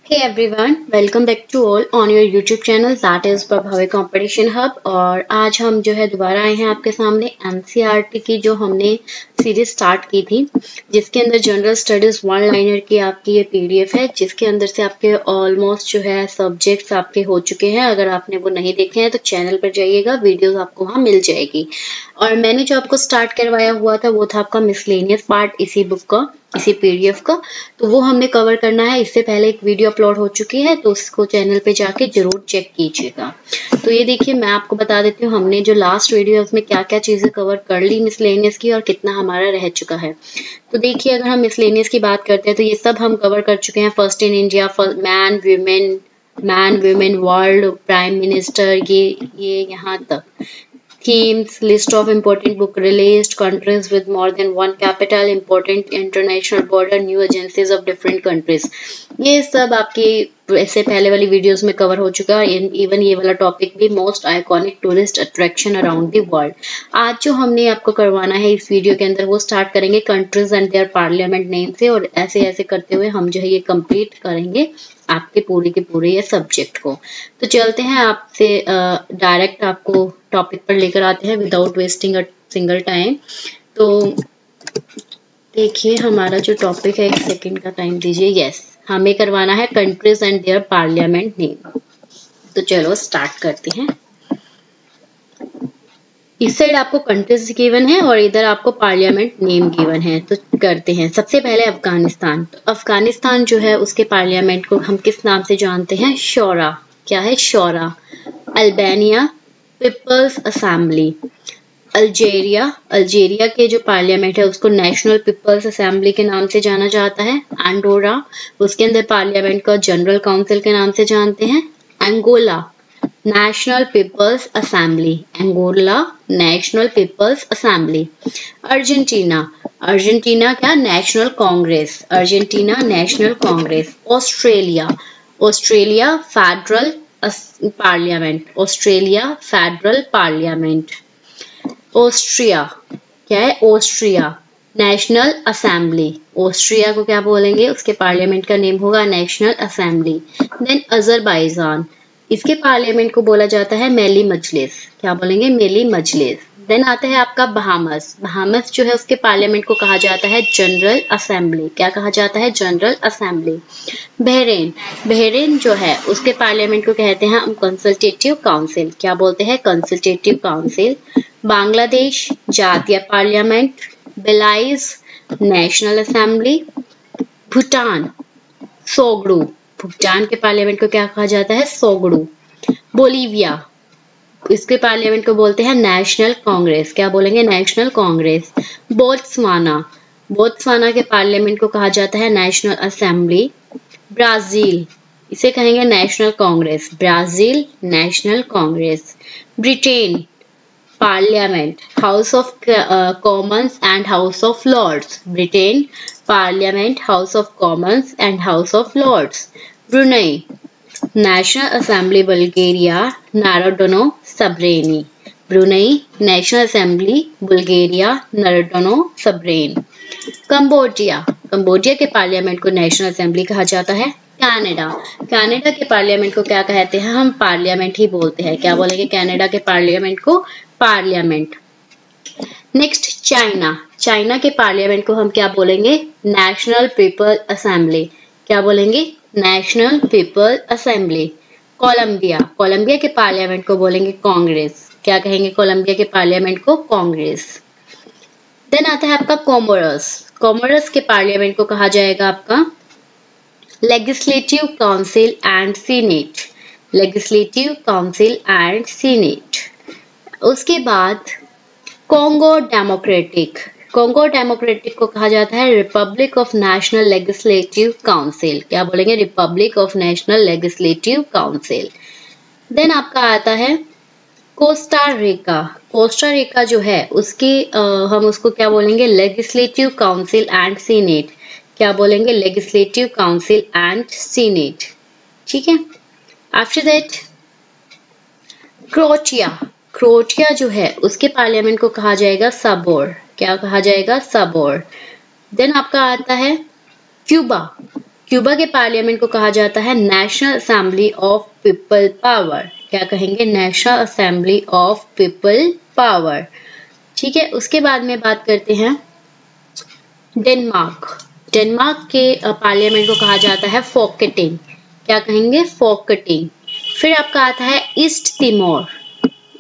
Hey everyone, welcome back to all on your YouTube channel that is प्रभावी competition hub. और आज हम जो है दोबारा आए हैं आपके सामने एनसीईआरटी की जो हमने सीरीज स्टार्ट की थी, जिसके अंदर जनरल स्टडीज वन लाइनर की आपकी ये पीडीएफ है, जिसके अंदर से आपके ऑलमोस्ट जो है सब्जेक्ट्स आपके हो चुके हैं। अगर आपने वो नहीं देखे हैं तो चैनल पर जाइएगा, वीडियोस आपको वहाँ मिल जाएगी। और मैंने जो आपको स्टार्ट करवाया हुआ था वो था आपका मिसलेनियस पार्ट इसी बुक का, इसी पीडीएफ का, तो वो हमने कवर करना है। इससे पहले एक वीडियो अपलोड हो चुकी है तो उसको चैनल पे जाके जरूर चेक कीजिएगा। तो ये देखिए, मैं आपको बता देती हूँ हमने जो लास्ट वीडियो है उसमें क्या क्या चीजें कवर कर ली मिसलेनियस की और कितना हमारा रह चुका है। तो देखिए, अगर हम मिसलेनियस की बात करते हैं तो ये सब हम कवर कर चुके हैं। First in India, man women world, prime minister, ये यहाँ तक। Themes, list of important book released, countries with more than one capital, important international border, new agencies of different countries। ये सब आपकी ऐसे पहले वाली वीडियोस में कवर हो चुका है। इवन ये वाला टॉपिक भी, most iconic tourist attraction around the world. आज जो हमने आपको करवाना है इस वीडियो के अंदर वो स्टार्ट करेंगे countries and their parliament name से, और ऐसे ऐसे करते हुए हम जो है ये कंप्लीट करेंगे आपके पूरे के पूरे ये सब्जेक्ट को। तो चलते हैं आपसे डायरेक्ट आपको टॉपिक पर लेकर आते हैं without wasting a single time. तो देखिए, हमारा जो टॉपिक है, एक सेकंड का टाइम दीजिए। यस, हमें करवाना है countries and their parliament name. तो चलो स्टार्ट करते हैं। इस साइड आपको कंट्रीज गिवन है और इधर आपको पार्लियामेंट नेम गिवन है। तो करते हैं। सबसे पहले अफगानिस्तान। तो अफगानिस्तान जो है उसके पार्लियामेंट को हम किस नाम से जानते हैं? शोरा। क्या है? Shura. Albania, people's assembly. Algeria के जो पार्लियामेंट है उसको नेशनल पीपल्स असेंबली के नाम से जाना जाता है। एंडोरा, उसके अंदर पार्लियामेंट को जनरल काउंसिल के नाम से जानते हैं। Angola, national people's assembly. Angola national people's assembly. Argentina क्या? National congress. Argentina national congress. Australia federal parliament. Australia federal parliament. Austria क्या है? Austria national assembly. ऑस्ट्रिया को क्या बोलेंगे? उसके पार्लियामेंट का नेम होगा नेशनल असेंबली। देन अजरबैजान, इसके पार्लियामेंट को बोला जाता है मेली मजलिस। क्या बोलेंगे? मेली मजलिस। देन आता है आपका बहामस जो है उसके पार्लियामेंट को कहा जाता है जनरल असेंबली। क्या कहा जाता है? General assembly. बहरेन जो है उसके पार्लियामेंट को कहते हैं हम कंसल्टेटिव काउंसिल। क्या बोलते हैं? Consultative council. Bangladesh Jatiya parliament. Belize national assembly. Bhutan Tshogdu. Bhutan के पार्लियामेंट को क्या कहा जाता है? सोगडू। बोलीविया, इसके पार्लियामेंट को बोलते हैं नेशनल कांग्रेस। क्या बोलेंगे? National congress. बोत्सवाना के पार्लियामेंट को कहा जाता है नेशनल असेंबली। ब्राजील, इसे कहेंगे national congress. Brazil national congress. Britain parliament, house of commons and house of lords. Britain parliament, house of commons and house of lords. Brunei national assembly. Bulgaria Narodno Sabranie. Brunei national assembly. Bulgaria Narodno Sabranie. Cambodia के parliament को national assembly कहा जाता है। Canada के parliament को क्या कहते हैं? हम पार्लियामेंट ही बोलते हैं। क्या बोलेंगे? कनाडा के पार्लियामेंट को पार्लियामेंट। नेक्स्ट चाइना के पार्लियामेंट को हम क्या बोलेंगे? National people assembly. क्या बोलेंगे? National people assembly. कोलंबिया के पार्लियामेंट को बोलेंगे कांग्रेस। क्या कहेंगे? कोलंबिया के पार्लियामेंट को कांग्रेस। देन आता है आपका कोमोरस के पार्लियामेंट को कहा जाएगा आपका legislative council and senate. Legislative council and senate. उसके बाद कॉन्गो डेमोक्रेटिक को कहा जाता है republic of national legislative council. क्या बोलेंगे? Republic of national legislative council. Then आपका आता है कोस्टा रिका जो है उसकी हम उसको क्या बोलेंगे? Legislative council and senate. क्या बोलेंगे? Legislative council and senate. ठीक है। आफ्टर दैट क्रोएशिया जो है उसके पार्लियामेंट को कहा जाएगा सबोर। क्या कहा जाएगा? सबोर। देन आपका आता है क्यूबा। क्यूबा के पार्लियामेंट को कहा जाता है national assembly of people power. क्या कहेंगे? National assembly of people power. ठीक है, उसके बाद में बात करते हैं डेनमार्क। डेनमार्क के पार्लियामेंट को कहा जाता है फोकटिंग। क्या कहेंगे? फोकटिंग। फिर आपका आता है ईस्ट तिमोर।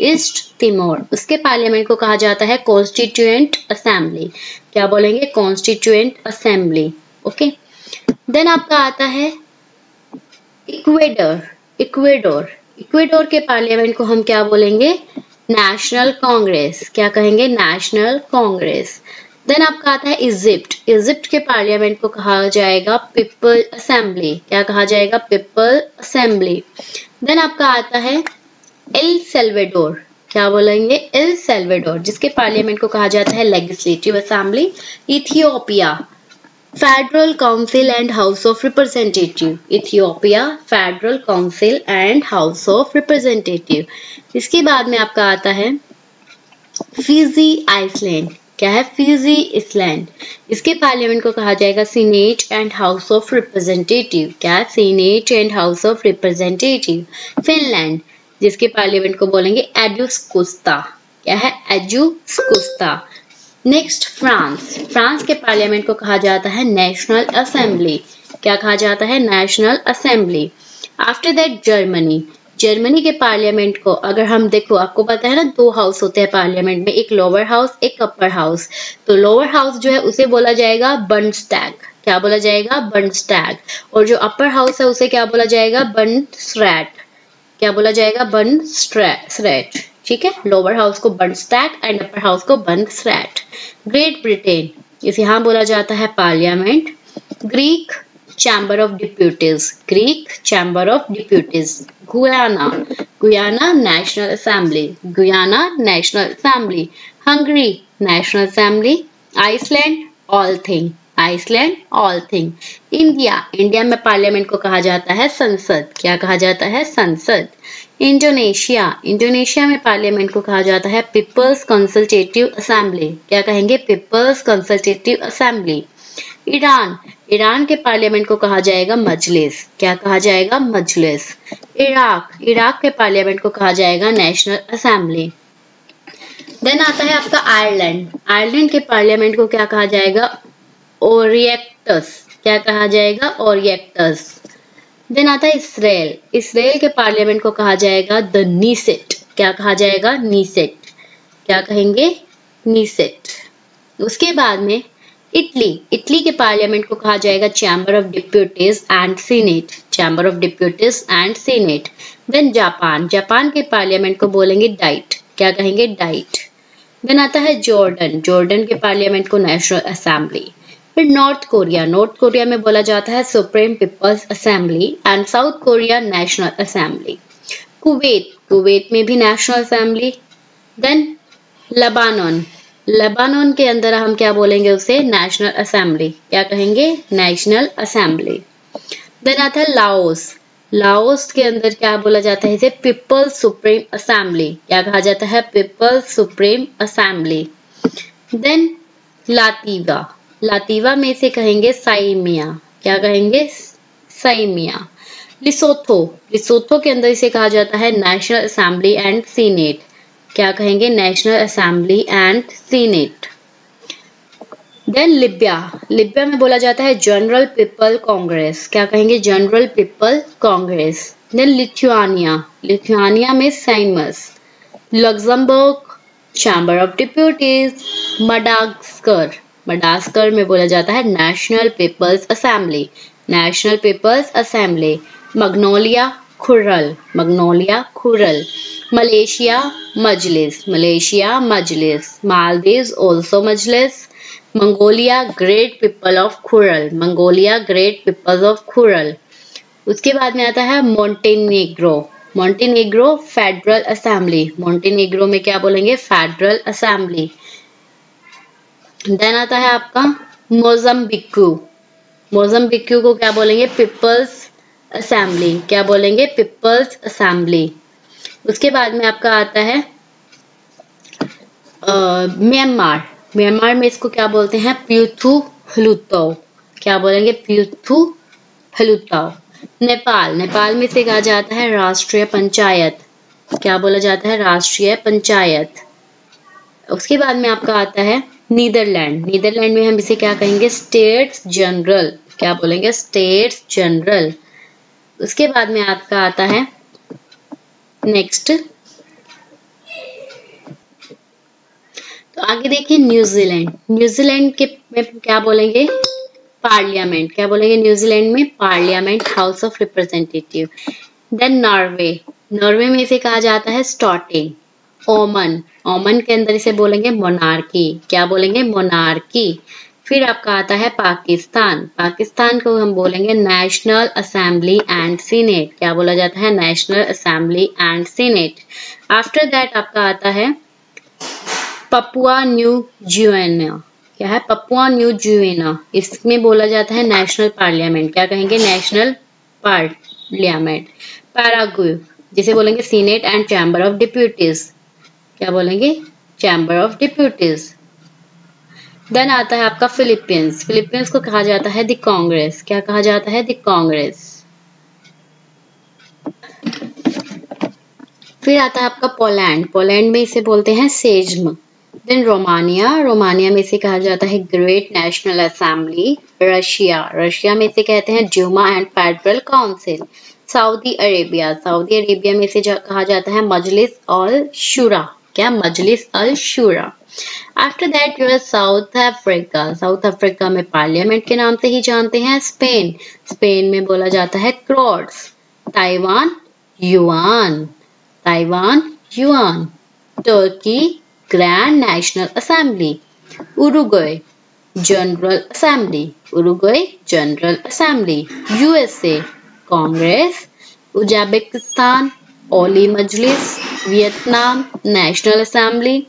ईस्ट तिमोर, उसके पार्लियामेंट को कहा जाता है कॉन्स्टिट्यूएंट असेंबली। क्या बोलेंगे? Constituent assembly. ओके, देन आपका आता है इक्वेडर। इक्वेडोर, इक्वेडोर के पार्लियामेंट को हम क्या बोलेंगे? National congress. क्या कहेंगे? नेशनल कांग्रेस। देन आपका आता है इजिप्ट। इजिप्ट के पार्लियामेंट को कहा जाएगा पीपल असेंबली। क्या कहा जाएगा? People assembly. देन आपका आता है एल सेल्वेडोर। क्या बोलेंगे? एल सेल्वेडोर, जिसके पार्लियामेंट को कहा जाता है legislative assembly. Ethiopia, federal council and house of representative. Ethiopia, federal council and house of representative. इसके बाद में आपका आता है फिजी आइसलैंड। क्या है? फिजी आइसलैंड, इसके पार्लियामेंट को कहा जाएगा senate and house of representative. क्या? Senate and house of representative. Finland, जिसके पार्लियामेंट को बोलेंगे एड्यूस्कुस्ता। क्या है? एड्यूस्कुस्ता। Next France. फ्रांस के पार्लियामेंट को कहा जाता है नेशनल असेंबली। क्या कहा जाता है? National assembly. After that Germany. Germany के पार्लियामेंट को अगर हम देखो, आपको पता है ना, दो हाउस होते हैं पार्लियामेंट में, एक लोअर हाउस, एक अपर हाउस। तो लोअर हाउस जो है उसे बोला जाएगा बंडस्टैग। क्या बोला जाएगा? बंडस्टैग। और जो अपर हाउस है उसे क्या बोला जाएगा? बंडस्रैट। क्या बोला जाएगा? बंडस्रैट। ठीक है, लोअर हाउस को बंडस्टैग एंड अपर हाउस को बंडस्रैट। ग्रेट ब्रिटेन, इसे यहाँ बोला जाता है parliament Greek chamber of deputies. Greek chamber of deputies. Guyana, Guyana national assembly. Guyana national assembly. Hungary national assembly. Iceland all thing. Iceland all thing. India, India में parliament को कहा जाता है संसद। क्या कहा जाता है? संसद। इंडोनेशिया, इंडोनेशिया में पार्लियामेंट को कहा जाता है पीपल्स कंसल्टेटिव असेंबली। क्या कहेंगे? People's consultative assembly. Iran, Iran के पार्लियामेंट को कहा जाएगा मजलिस। क्या कहा जाएगा? मजलिस। इराक, इराक के पार्लियामेंट को कहा जाएगा नेशनल असेंबली। देन आता है आपका आयरलैंड। आयरलैंड के पार्लियामेंट को क्या कहा जाएगा? ओरिएक्टस। क्या कहा जाएगा? ओरिएक्टस। देन आता है इसराइल। इसराइल के पार्लियामेंट को कहा जाएगा द नीसेट। क्या कहा जाएगा? नीसेट। क्या कहेंगे? नीसेट। उसके बाद में इटली, इटली के पार्लियामेंट को कहा जाएगा chamber of deputies and senate. Chamber of deputies and senate. Then Japan, Japan के पार्लियामेंट को बोलेंगे डाइट। क्या कहेंगे? डाइट। देन आता है जॉर्डन, जॉर्डन के पार्लियामेंट को नेशनल असेंबली। फिर नॉर्थ कोरिया, नॉर्थ कोरिया में बोला जाता है supreme people's assembly and south Korea national assembly. Kuwait, Kuwait में भी national assembly. Then Lebanon, Lebanon के अंदर हम क्या बोलेंगे? उसे नेशनल असेंबली। क्या कहेंगे? National assembly. देन आता है लाओस, लाओस के अंदर क्या बोला जाता है? इसे पीपल्स सुप्रीम असेंबली। क्या कहा जाता है? People's supreme assembly. Then Latvia, Latvia में इसे कहेंगे साइमिया। क्या कहेंगे? साइमिया। लिसोथो, लिसोथो के अंदर इसे कहा जाता है नेशनल असेंबली एंड सीनेट। क्या कहेंगे? National assembly and senate. Then Libya, Libya में बोला जाता है जनरल पीपल कांग्रेस। क्या कहेंगे? General people congress. Then Lithuania, Lithuania में Seimas. Luxembourg chamber of deputies. Madagascar, Madagascar में बोला जाता है national people's assembly. National people's assembly. Magnolia Khural, Magnolia Khural. Malaysia Majlis, Malaysia Majlis. Maldives also Majlis. Mongolia great people of Khural, Mongolia great people's of Khural. उसके बाद में आता है Montenegro, Montenegro federal assembly. Montenegro में क्या बोलेंगे? Federal assembly. Then आता है आपका मोजम्बिकू, मोजम्बिकू को क्या बोलेंगे? People's assembly. क्या बोलेंगे? People's assembly. उसके बाद में आपका आता है म्यांमार, म्यांमार में इसको क्या बोलते हैं? प्यूथू हलूतो। क्या बोलेंगे? प्यूथू हलुताओ। नेपाल, नेपाल में से कहा जाता है राष्ट्रीय पंचायत। क्या बोला जाता है? राष्ट्रीय पंचायत। उसके बाद में आपका आता है नीदरलैंड। नीदरलैंड में हम इसे क्या कहेंगे? States general. क्या बोलेंगे? States general. उसके बाद में आपका आता है नेक्स्ट, तो आगे देखिए न्यूजीलैंड। न्यूजीलैंड के में क्या बोलेंगे? पार्लियामेंट। क्या बोलेंगे न्यूजीलैंड में? Parliament, house of representative. Then Norway. Norway में इसे कहा जाता है स्टॉटिंग। ओमन, ओमन के अंदर इसे बोलेंगे मोनार्की। क्या बोलेंगे? मोनार्की। फिर आपका आता है पाकिस्तान। पाकिस्तान को हम बोलेंगे नेशनल असेंबली एंड सीनेट। क्या बोला जाता है? National assembly and senate. After that आपका आता है पपुआ न्यू गिनिया। क्या है? Papua new Guinea. इसमें बोला जाता है नेशनल पार्लियामेंट। क्या कहेंगे? National parliament. पैराग्वे, जिसे बोलेंगे सीनेट एंड चैम्बर ऑफ डिप्यूटीज। क्या बोलेंगे? Chamber of डिप्यूटीज। देन आता है आपका फिलीपींस। फिलीपींस को कहा जाता है द कांग्रेस। क्या कहा जाता है? द कांग्रेस। फिर आता है आपका पोलैंड। पोलैंड में इसे बोलते हैं सेज्म। Then Romania. रोमानिया में इसे कहा जाता है great national assembly. Russia. Russia में इसे कहते हैं Duma and federal council. Saudi Arabia. Saudi Arabia में इसे कहा जाता है मजलिस अल शूरा। क्या? Majlis al Shura. After that your South Africa. South Africa में पार्लियामेंट के नाम से ही जानते हैं। स्पेन। स्पेन में बोला जाता है Cortes. Taiwan, Yuan. Taiwan, Yuan. Turkey, grand national assembly. Uruguay, general assembly. Uruguay, general assembly. USA, congress. Uzbekistan, Oliy Majlis. Vietnam, national assembly.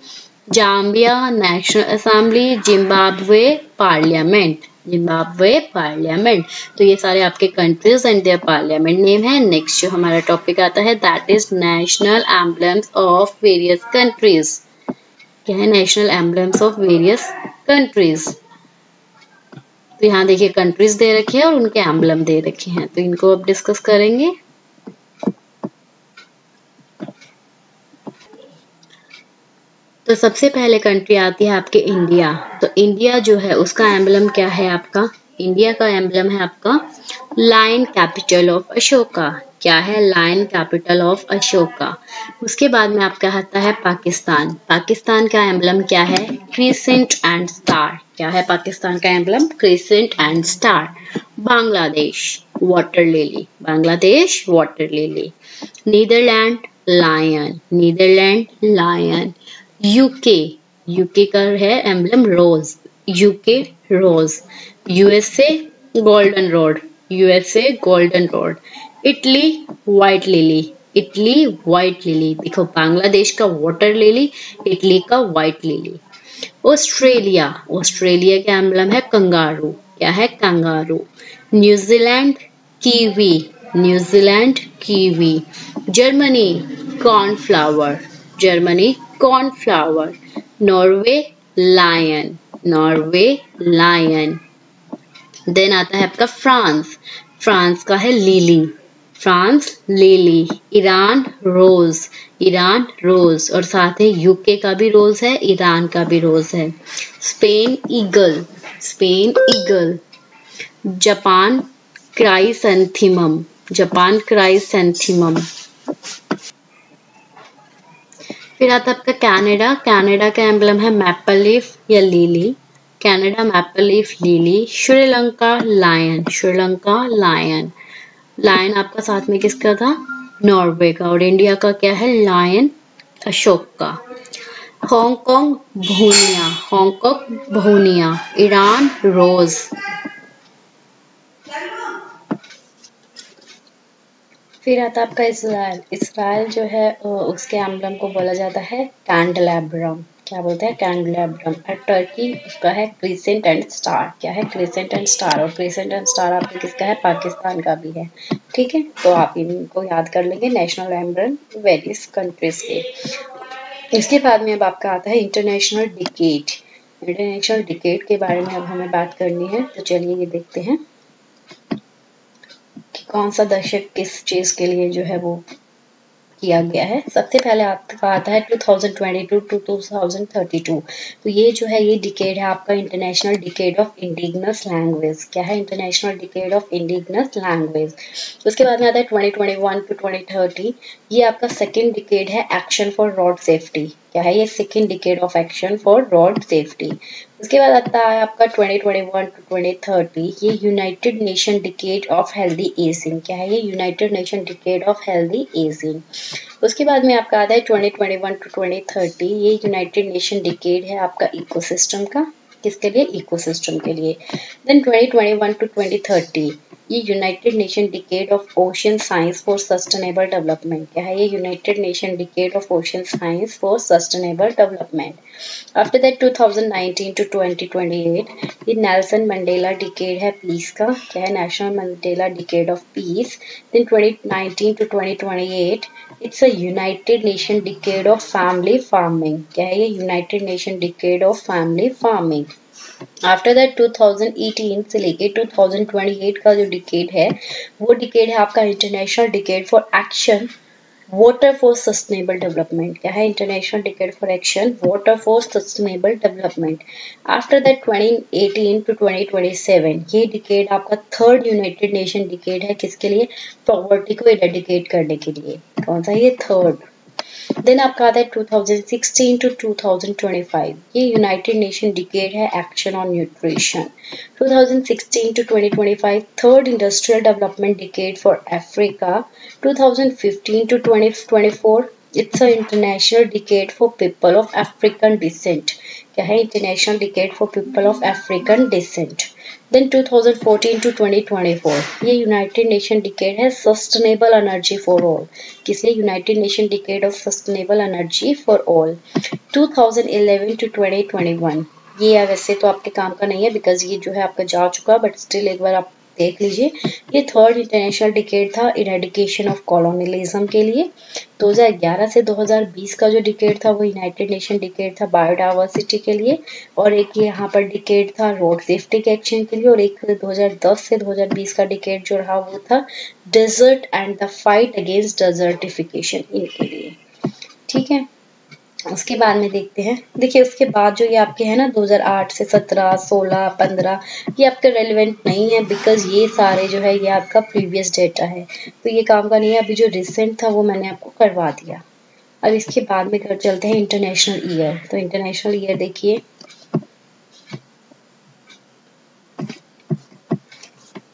Zambia, national assembly. Zimbabwe, parliament. Zimbabwe parliament. तो ये सारे आपके countries and their parliament name है। Next जो हमारा topic आता है that is national emblems of various countries. क्या है? National emblems of various countries. तो यहाँ देखिए कंट्रीज दे रखे हैं और उनके एम्बलम दे रखे हैं, तो इनको अब डिस्कस करेंगे। तो सबसे पहले कंट्री आती है आपके इंडिया। तो इंडिया जो है उसका एम्बलम क्या है आपका? इंडिया का एम्बलम है आपका लायन, कैपिटल ऑफ अशोका। क्या है? Lion, capital of Ashoka. उसके बाद में आपका आता है पाकिस्तान। पाकिस्तान का एम्बलम क्या है? Crescent and star. क्या है पाकिस्तान का emblem? Crescent and star. Bangladesh, water lily. Bangladesh, water lily. Netherland, lion. Netherland, lion. UK, UK का है emblem rose. UK, rose. USA, golden rod. USA, golden rod. Italy, white lily. Italy, white lily. देखो बांग्लादेश का water lily, Italy का white lily. Australia, Australia का emblem है kangaroo. क्या है? Kangaroo. New Zealand, kiwi. New Zealand, kiwi. Germany, cornflower. Germany, cornflour. Norway, lion. Norway, lion. Then आता है आपका फ्रांस। फ्रांस का है lily. France, lily. Iran, rose. Iran, rose. और साथ ही यूके का भी रोज है, ईरान का भी रोज है। Spain, eagle. Spain, eagle. Japan, chrysanthemum. Japan, chrysanthemum. फिर आता है आपका कनाडा। कनाडा का एम्बलम है मैपल लीफ या lily. Canada, maple leaf, lily. Sri Lanka, lion. Sri Lanka, lion. Lion आपका साथ में किसका था? नॉर्वे का। और इंडिया का क्या है? लायन, अशोक का। Hong Kong, Bhuniya. Hong Kong, Bhuniya. Iran, रोज। फिर आता है आपका इसराइल। इसराइल जो है उसके एम्बलम को बोला जाता है कैंडेलेब्रम। क्या बोलते हैं? कैंडेलेब्रम। और टर्की, उसका है क्रिसेंट एंड स्टार। क्या है? Crescent and star. और क्रिसेंट एंड स्टार आपके किसका है? पाकिस्तान का भी है। ठीक है, तो आप इनको याद कर लेंगे नेशनल एम्बलम वेरियस कंट्रीज के। इसके बाद में अब आपका आता है इंटरनेशनल डिकेट। इंटरनेशनल डिकेट के बारे में अब हमें बात करनी है, तो चलिए ये देखते हैं। कौन सा दशक किस चीज के लिए जो है वो किया गया है। सबसे पहले आपका आता है 2022 टू 2032। तो ये जो है ये डिकेड है आपका international decade of indigenous language. क्या है? International decade of indigenous language. उसके बाद में आता है 2021 टू 2030। ये आपका सेकेंड डिकेड है एक्शन फॉर रोड सेफ्टी। क्या है? ये second decade of action for road safety. उसके बाद आता है आपका 2021 टू 2030। ये United Nation decade of healthy ageing. क्या है? ये United Nation decade of healthy ageing. उसके बाद में आपका आता है 2021 टू 2030। ये यूनाइटेड नेशन डिकेड है आपका इकोसिस्टम का। किसके लिए? इकोसिस्टम के लिए। देन 2021 टू 2030 ये United Nation decade of ocean science for sustainable development. क्या है? ये United Nation decade of ocean science for sustainable development. After that 2019 to 2028 ये नेल्सन मंडेला डिकेड है पीस का। क्या है? National Mandela decade of peace. Then 2019 to 2028 it's a United Nation decade of family farming. क्या है? ये United Nation decade of family farming. After that 2018 से लेके 2028 का जो डिकेड है वो डिकेड है आपका international decade for action water for sustainable development. क्या है? International decade for action water for sustainable development. After that 2018 to 2027 ये डिकेड आपका थर्ड यूनाइटेड नेशन डिकेड है। किसके लिए? पॉवर्टी को इरेडिकेट करने के लिए। कौन सा? ये थर्ड। देन आपका आता है 2016 टू 2025। ये यूनाइटेड नेशन डिकेड है action on nutrition. 2016 to 2025 third industrial development decade for Africa. 2015 to 2024 it's a international decade for people of African descent. क्या है? International decade for people of African descent. Then 2014 to 2024 ये United Nation decade है sustainable energy for all. किसलिए? United Nation decade of sustainable energy for all. 2011 to 2021 ये वैसे तो आपके काम का नहीं है बिकॉज ये जो है आपका जा चुका, बट स्टिल एक बार आप देख लीजिए। ये थर्ड इंटरनेशनल डिकेड था इरेडिकेशन ऑफ कॉलोनियलिज्म के लिए। 2011 से 2020 का जो डिकेड था वो यूनाइटेड नेशन डिकेड था बायोडाइवर्सिटी के लिए, और एक ये यहाँ पर डिकेड था रोड सेफ्टी के एक्शन के लिए, और एक 2010 से 2020 का डिकेड जो रहा वो था desert and the fight against desertification इनके लिए। ठीक है, उसके बाद में देखते हैं। देखिए उसके बाद जो ये आपके हैं ना 2008 से 17, 16, 15 ये आपके रेलिवेंट नहीं है बिकॉज ये सारे जो है ये आपका प्रीवियस डेटा है, तो ये काम का नहीं है। अभी जो रिसेंट था वो मैंने आपको करवा दिया। अब इसके बाद में कर चलते हैं इंटरनेशनल ईयर। तो इंटरनेशनल ईयर देखिए,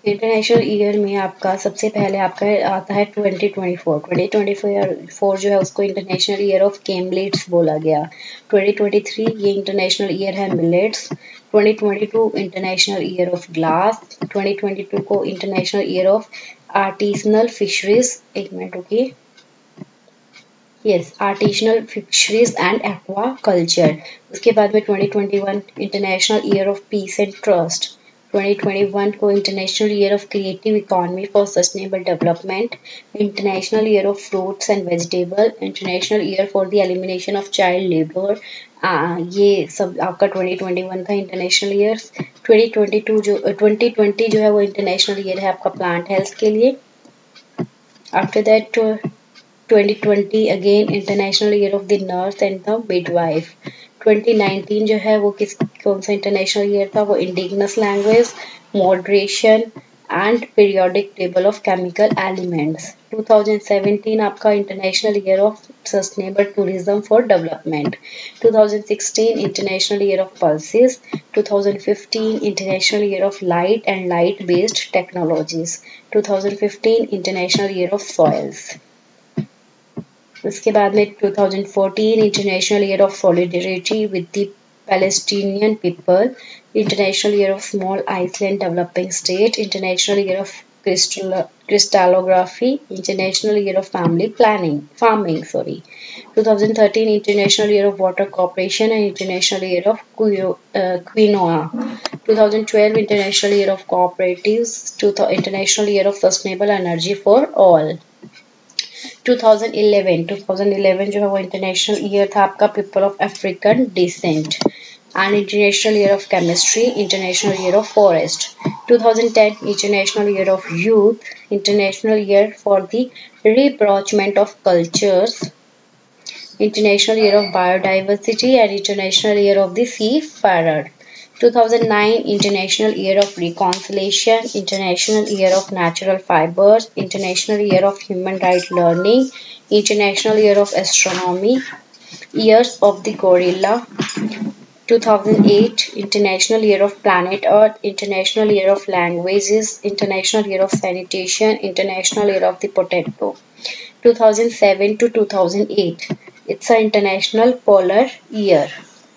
इंटरनेशनल ईयर में आपका सबसे पहले आपका आता है 2024। 2024 जो है उसको इंटरनेशनल ईयर ऑफ केमलेट्स बोला गया। 2023 ये इंटरनेशनल ईयर है millets. 2022 international year of glass. 2022 को international year of artisanal fisheries. एक मिनट रुकिए, yes, artisanal fisheries and aqua culture. उसके बाद में 2021 international year of peace and trust. 2021 को international year of creative economy for sustainable development. International year of fruits and vegetable. International year for the elimination of child labour. ये सब आपका 2021 का international year. 2020 जो है वो इंटरनेशनल ईयर है आपका प्लांट हेल्थ के लिए। After that 2020 again international year of the nurse and the midwife. 2019 जो है वो कौन सा इंटरनेशनल ईयर था? वो indigenous language, moderation and periodic table of chemical elements. 2017 आपका international year of sustainable tourism for development. 2016 international year of pulses. 2015 international year of light and light based technologies. 2015 international year of soils. उसके बाद में 2014 international year of solidarity with the Palestinian people. International year of small island developing state. International year of crystallography. International year of family planning farming 2013 international year of water corporation and international year of quinoa. 2012 international year of cooperatives. International year of sustainable energy for all. 2011 जो है वो international year था आपका people of African descent. And international year of chemistry. International year of forest. 2010 International Year of Youth, International Year for the Rebroachment of Cultures, International Year of Biodiversity, and International Year of the Seafarer. 2009 International Year of Reconciliation, International Year of Natural Fibers, International Year of Human Rights Learning, International Year of Astronomy, Years of the Gorilla, 2008 International Year of Planet Earth, International Year of Languages, International Year of Sanitation, International Year of the Potato. 2007 to 2008 it's an International Polar Year.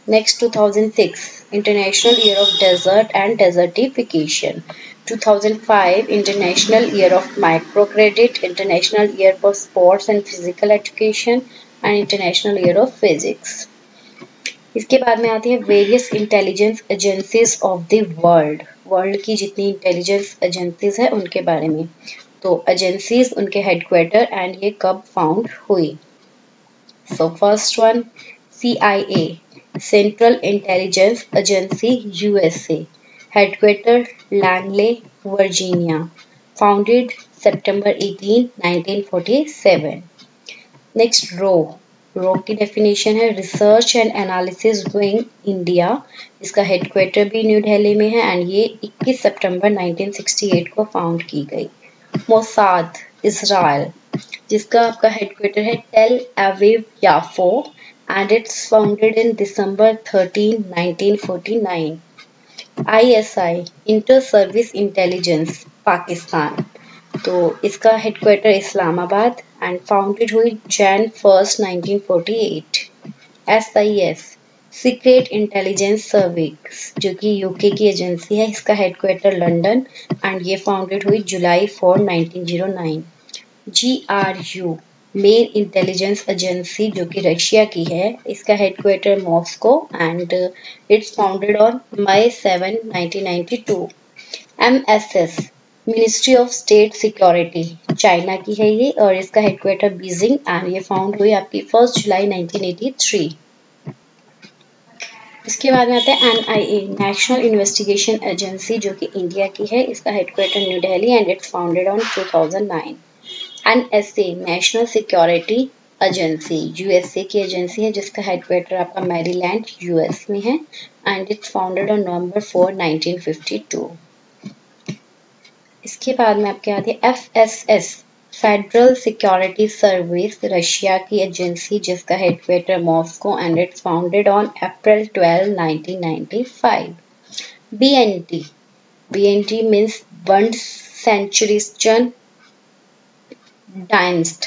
Next 2006 International Year of Desert and Desertification. 2005 International Year of Microcredit, International Year for Sports and Physical Education, and International Year of Physics. इसके बाद में आती है various intelligence agencies of the world. World की जितनी intelligence agencies है उनके बारे में. तो एजेंसीज, उनके हेडक्वार्टर एंड ये कब फाउंड हुई. So first one CIA, central intelligence agency USA, headquarter Langley Virginia, founded September 18, 1947. Next रो की डेफिनेशन है research and analysis wing India. इसका हेडक्वार्टर भी न्यू दिल्ली में है एंड ये 21 सितंबर 1968 को फाउंड की गई. मोसाद इजराइल, जिसका आपका हेडक्वार्टर है Tel Aviv Yafo and it's founded in December 13, 1949. ISI inter service intelligence Pakistan, तो इसका हेडक्वार्टर इस्लामाबाद एंड फाउंडेड हुई Jan 1, 1948. SIS secret intelligence service, जो कि यूके की एजेंसी है, इसका हेडक्वार्टर लंदन एंड ये फाउंडेड हुई जुलाई 4, 1909. GRU मेन इंटेलिजेंस एजेंसी, जो कि रशिया की है, इसका headquarter Moscow and it's founded on May 7, 1992. MSS ministry of state security, China की है ये और इसका हेडक्वार्टर बीजिंग एंड ये फाउंड हुई आपकी 1 जुलाई 1983. इसके बाद में आता है NIA नेशनल इन्वेस्टिगेशन एजेंसी, जो कि इंडिया की है, इसका headquarter New Delhi and it's founded on 2009. NSA national security agency USA की एजेंसी है, जिसका हेडक्वार्टर आपका मैरीलैंड US में है and it's founded on November 4, 1952. इसके बाद में आपके आती है FSS federal security service, Russia की एजेंसी, जिसका headquarter Moscow and it's founded on April 12, 1995. BNT means Bund सेंचुरिस्टन डायनेस्ट,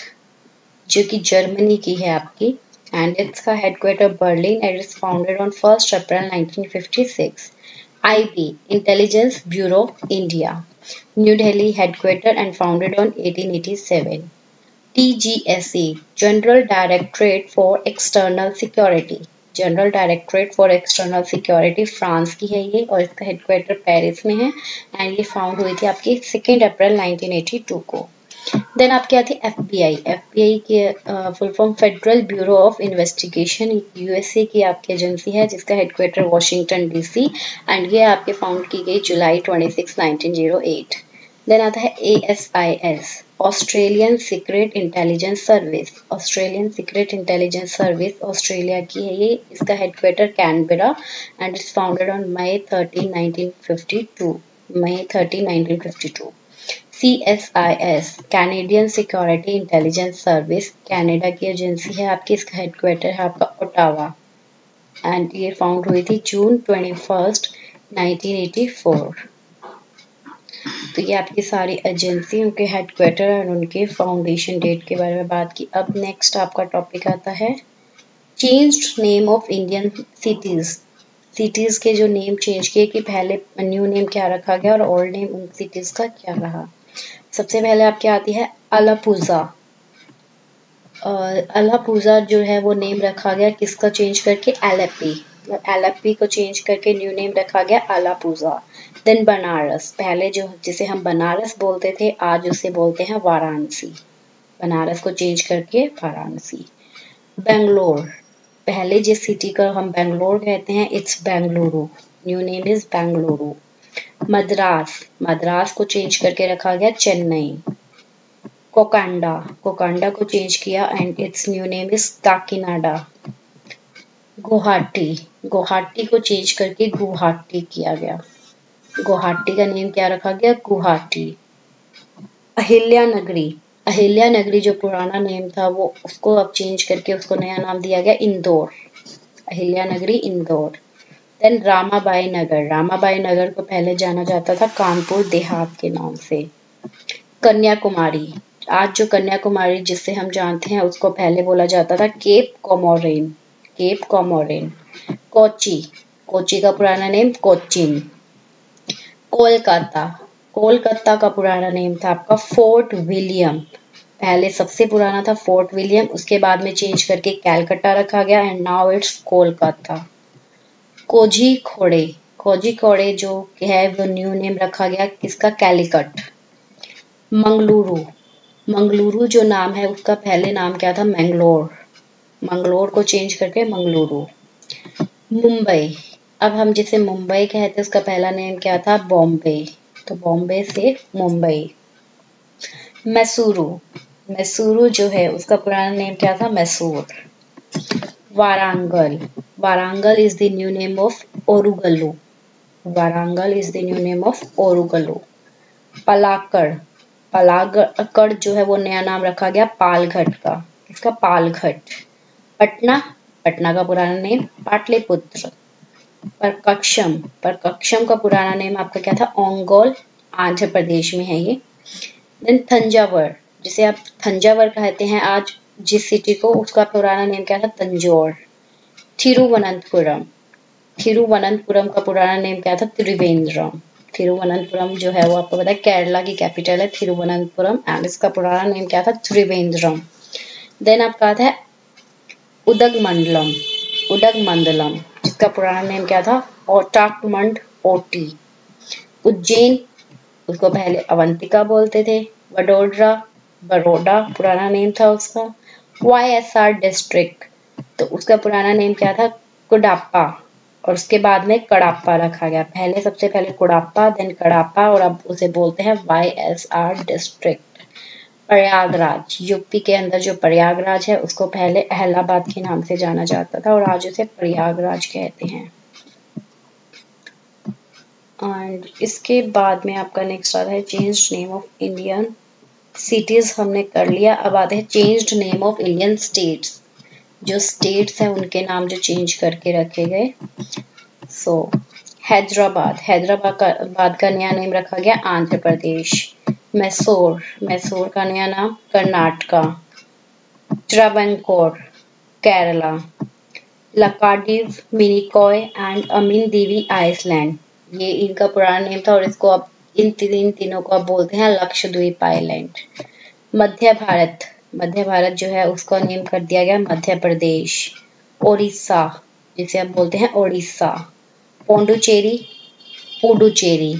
जो कि जर्मनी की है आपकी एंड इसका headquarter Berlin and it's founded on 1 April 1956. IB intelligence bureau India, new Delhi headquarter and founded on 1887. TGSE general directorate for external security, general directorate for external security, France की है ये और इसका हेडक्वार्टर पेरिस में है and ये found हुई थी आपकी 2 अप्रैल 1982 को. देन आपकी आती है FBI की full form federal bureau of investigation, USA की आपकी एजेंसी है, जिसका हेडक्वार्टर वॉशिंगटन DC एंड ये आपके फाउंड की गई जुलाई 26, 1908. देन आता है ASIS Australian secret intelligence service, Australian secret intelligence service Australia की है ये, इसका headquarter Canberra and it's founded on May 13, 1952. CSIS Canadian security intelligence service, Canada की एजेंसी है आपकी, इसका हेडक्वार्टर है आपका ओटावा एंड ये फाउंड हुई थी जून 21, 1984. तो ये आपकी सारी एजेंसी, उनके हेडक्वार्टर और उनके फाउंडेशन डेट के बारे में बात की. अब नेक्स्ट आपका टॉपिक आता है changed name of Indian cities. Cities के जो नेम चेंज किए कि पहले न्यू नेम क्या रखा गया और ओल्ड नेम उन सिटीज का क्या रहा. सबसे पहले आपके आती है अलापुजा. अलापुजा जो है वो नेम रखा गया किसका चेंज करके, एलेपी को चेंज करके न्यू नेम रखा गया अलापुजा. देन बनारस, पहले जो जिसे हम बनारस बोलते थे आज उसे बोलते हैं वाराणसी, बनारस को चेंज करके वाराणसी. बेंगलोर, पहले जिस सिटी को हम बेंगलोर कहते हैं it's Bengaluru, new name is Bengaluru. Madras, Madras को चेंज करके रखा गया चेन्नई। कोकांडा, कोकांडा को चेंज किया and it's new name is Kakinada. Guwahati, Guwahati को चेंज करके गुवाहाटी किया गया। गुवाहाटी का नेम क्या रखा गया? गुवाहाटी। अहिल्या नगरी, अहिल्या नगरी जो पुराना नेम था वो उसको अब चेंज करके उसको नया नाम दिया गया इंदौर। अहिल्या नगरी इंदौर। देन रामाबाई नगर, रामाबाई नगर को पहले जाना जाता था कानपुर देहात के नाम से। कन्याकुमारी, आज जो कन्याकुमारी जिसे हम जानते हैं उसको पहले बोला जाता था Cape Comorin, Cape Comorin. Kochi, Kochi का पुराना नेम कोचिन। कोलकाता, कोलकाता का पुराना नेम था आपका फोर्ट विलियम। पहले सबसे पुराना था फोर्ट विलियम, उसके बाद में चेंज करके कैलकाटा रखा गया and now it's Kolkata. Kozhikode, Kozhikode जो है वो न्यू नेम रखा गया किसका? कैलिकट। मंगलुरु, मंगलुरु जो नाम है उसका पहले नाम क्या था? मैंगलोर, मंगलोर को चेंज करके मंगलुरु। मुंबई, अब हम जिसे मुंबई कहते हैं उसका पहला नेम क्या था? बॉम्बे, तो बॉम्बे से मुंबई। मैसूरू, मैसूरू जो है उसका पुराना नेम क्या था? Mysore. Warangal, Warangal is the new name of Orugallu, Warangal is the new name of Orugallu. Palakkad, Palakkad जो है वो नया नाम रखा गया पालघट का, इसका पालघट। पटना, पटना का पुराना नेम पाटलिपुत्र। परकक्षम, परकक्षम का पुराना नेम आपका क्या था? ओंगोल, आंध्र प्रदेश में है ये। देन तंजावर, जिसे आप तंजावर कहते हैं आज जिस सिटी को, उसका पुराना नेम क्या था? तंजौर। थिरुवनंतपुरम, थिरुवनंतपुरम का पुराना नेम क्या था? त्रिवेंद्रम। थिरुवनंतपुरम जो है वो आपको पता है केरला की कैपिटल है थिरुवनंतपुरम एंड इसका पुराना नेम क्या था? त्रिवेंद्रम। देन आपका आता है उदगमंडलम, उदगमंडलम जिसका पुराना नेम क्या था? ओटाकमंड ओटी। उज्जैन, उसको पहले अवंतिका बोलते थे। वडोदरा, बड़ौदा पुराना नेम था उसका। YSR डिस्ट्रिक्ट, तो उसका पुराना नेम क्या था? कुडाप्पा, और उसके बाद में कड़ाप्पा रखा गया। पहले सबसे पहले कुडाप्पा, देन कड़ाप्पा, और अब उसे बोलते हैं YSR डिस्ट्रिक्ट। प्रयागराज, यूपी के अंदर जो प्रयागराज है उसको पहले अहलाबाद के नाम से जाना जाता था और आज उसे प्रयागराज कहते हैं। एंड इसके बाद में आपका नेक्स्ट आता है change name of Indian cities, हमने कर लिया। अब आते हैं changed name of Indian states, जो स्टेट्स हैं उनके नाम जो चेंज करके रखे गए। सो हैदराबाद, हैदराबाद का नया नेम रखा गया आंध्र प्रदेश। मैसूर, मैसूर का नया नाम Karnataka. Travancore, Kerala. Lakshadweep, Minicoy and Amindivi island, ये इनका पुराना नेम था और इसको अब इन तीनों को अब बोलते हैं लक्षद्वीप आइलैंड। मध्य भारत, मध्य भारत जो है उसका नेम कर दिया गया मध्य प्रदेश। ओडिशा, जिसे हम बोलते हैं ओडिशा। पोंडुचेरी, पुडुचेरी।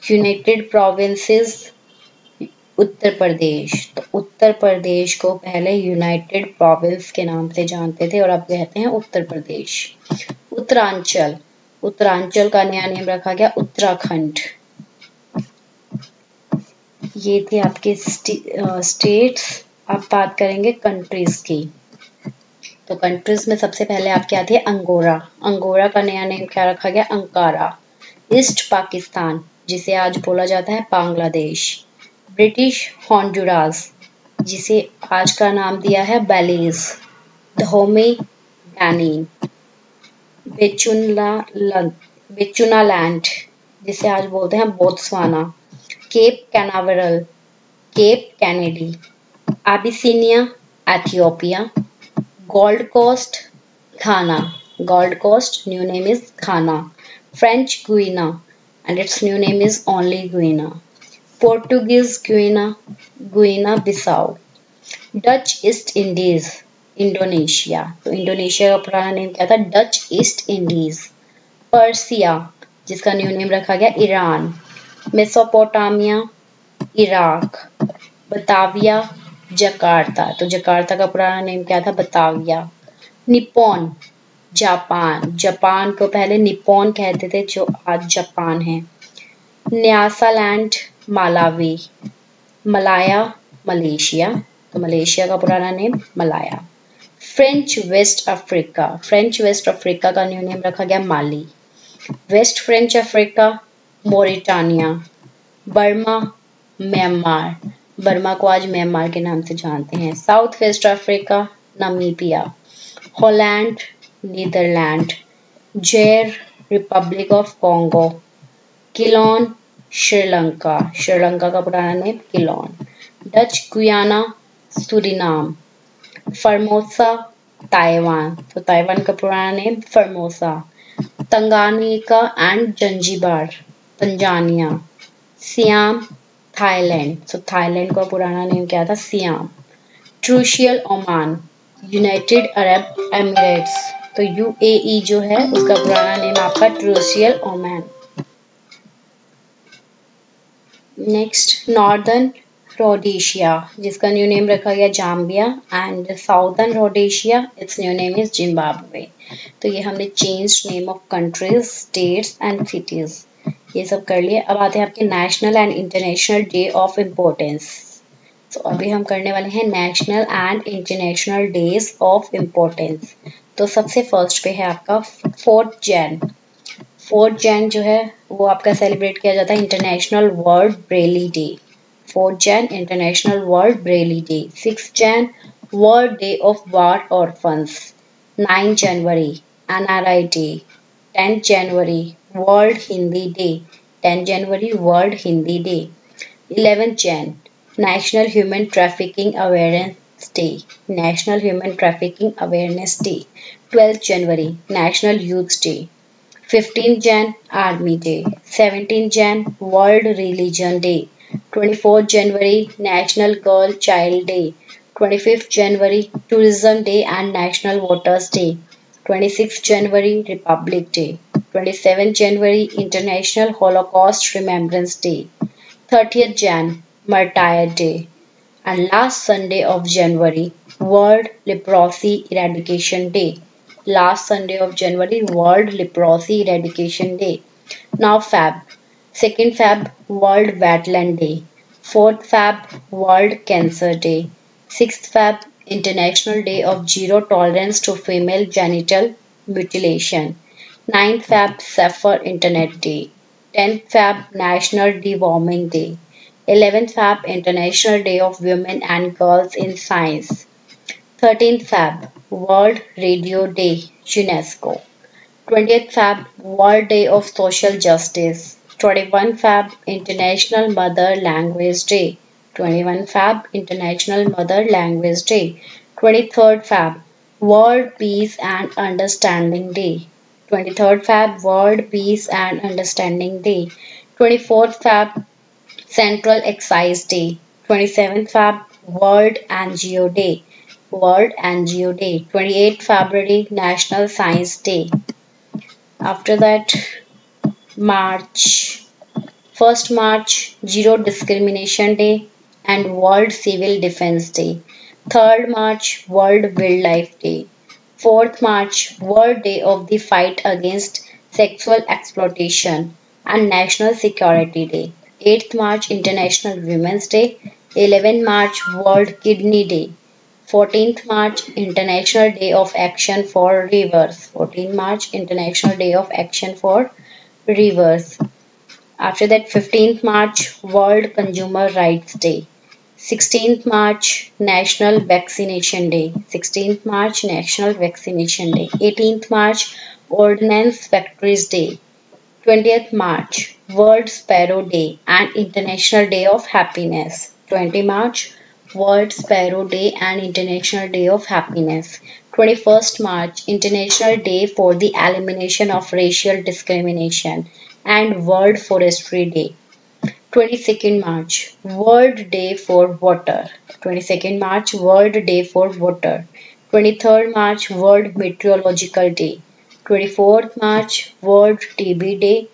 यूनाइटेड प्रोविंसेस, उत्तर प्रदेश, तो उत्तर प्रदेश को पहले यूनाइटेड प्रोविंस के नाम से जानते थे और अब कहते हैं उत्तर प्रदेश। उत्तरांचल, उत्तरांचल का नया नेम रखा गया उत्तराखंड। ये थे आपके स्टेट्स। अब बात करेंगे कंट्रीज की, तो कंट्रीज में सबसे पहले आपके आती है अंगोरा। अंगोरा का नया नेम क्या रखा गया? अंकारा। ईस्ट पाकिस्तान, जिसे आज बोला जाता है बांग्लादेश। ब्रिटिश हॉन्डुरास, जिसे आज का नाम दिया है बेलीज। धोमे बेनिन। बेचुनालैंड, जिसे आज बोलते हैं Botswana. Cape Canaveral, Cape Kennedy. Abyssinia, Ethiopia. Gold Coast, Ghana, Gold Coast new name is Ghana. French Guinea and its new name is only Guinea. Portuguese Guinea, Guinea Bissau. Dutch East Indies, Indonesia, तो Indonesia का पुराना name क्या था? Dutch East Indies. Persia, जिसका new name रखा गया Iran. Mesopotamia, Iraq. Batavia, Jakarta, तो Jakarta का पुराना नेम क्या था? बताविया। निप्पॉन, जापान, जापान को पहले निप्पॉन कहते थे जो आज जापान है। Nyasaland, Malawi. मलाया, मलेशिया, तो मलेशिया का पुराना name Malaya. French West Africa, French West Africa का न्यू नेम रखा गया Mali. West French Africa, Mauritania. Burma, Myanmar, Burma को आज म्यांमार के नाम से जानते हैं। South West Africa, Namibia. Holland, Netherland. Zaire, Republic of Congo. Ceylon, Sri Lanka, Sri Lanka का पुराना name Ceylon. Dutch Guiana, Suriname. Formosa, Taiwan, तो ताइवान का पुराना name Formosa. Tanganyika and Zanzibar, Tanzania. Siam, Thailand, तो थाईलैंड का पुराना नेम क्या था, Siam. Trucial, Oman, United Arab Emirates, तो यूएई जो है उसका पुराना नेम आपका Trucial Oman. Next, northern Rhodesia, जिसका न्यू नेम रखा गया Zambia, and southern Rhodesia, its new name is Zimbabwe. तो ये हमने change name of countries, states and cities, ये सब कर लिए। अब आते हैं आपके national and international day of importance. तो अभी हम करने वाले हैं national and international days of importance. तो सबसे फर्स्ट पे है आपका 4 जैन। 4 जैन जो है वो आपका सेलिब्रेट किया जाता है international world Braille day. 4 Jain international world Braille day. 6 Jain world day of war orphans. 9 January NRI day. 10 January world Hindi day. 10 January world Hindi day. 11 Jain national human trafficking awareness day. National human trafficking awareness day. 12 January national youth day. 15 Jan Army Day, 17 Jan World Religion Day, 24 January National Girl Child Day, 25 January Tourism Day and National Voters Day, 26 January Republic Day, 27 January International Holocaust Remembrance Day, 30th Jan Martyr Day, and last Sunday of January World Leprosy Eradication Day. Last Sunday of January, World Leprosy Eradication Day. Now Feb. 2nd Feb, World Wetland Day. 4th Feb, World Cancer Day. 6th Feb, International Day of Zero Tolerance to Female Genital Mutilation. 9th Feb, Safer Internet Day. 10th Feb, National Deworming Day. 11th Feb, International Day of Women and Girls in Science. 13th Feb, World Radio Day, UNESCO. 20th Feb, World Day of Social Justice. 21 Feb, International Mother Language Day. 21 Feb, International Mother Language Day. 23rd Feb, World Peace and Understanding Day. 23rd Feb, World Peace and Understanding Day. 24th Feb, Central Excise Day. 27th Feb, World NGO Day. World NGO Day. 28th February, National Science Day. After that, March. 1st March, Zero Discrimination Day and World Civil Defense Day. 3rd March, World Wildlife Day. 4th March, World Day of the Fight Against Sexual Exploitation and National Security Day. 8th March, International Women's Day. 11th March, World Kidney Day. 14th March, International Day of Action for Rivers. 14th March, International Day of Action for Rivers. After that, 15th March, World Consumer Rights Day. 16th March, National Vaccination Day. 16th March, National Vaccination Day. 18th March, Ordnance Factories Day. 20th March, World Sparrow Day and International Day of Happiness. 20 March, World Sparrow Day and International Day of Happiness. 21st March, International Day for the Elimination of Racial Discrimination and World Forestry Day. 22nd March, World Day for Water. 22nd March, World Day for Water. 23rd March, World Meteorological Day. 24th March, World TB Day.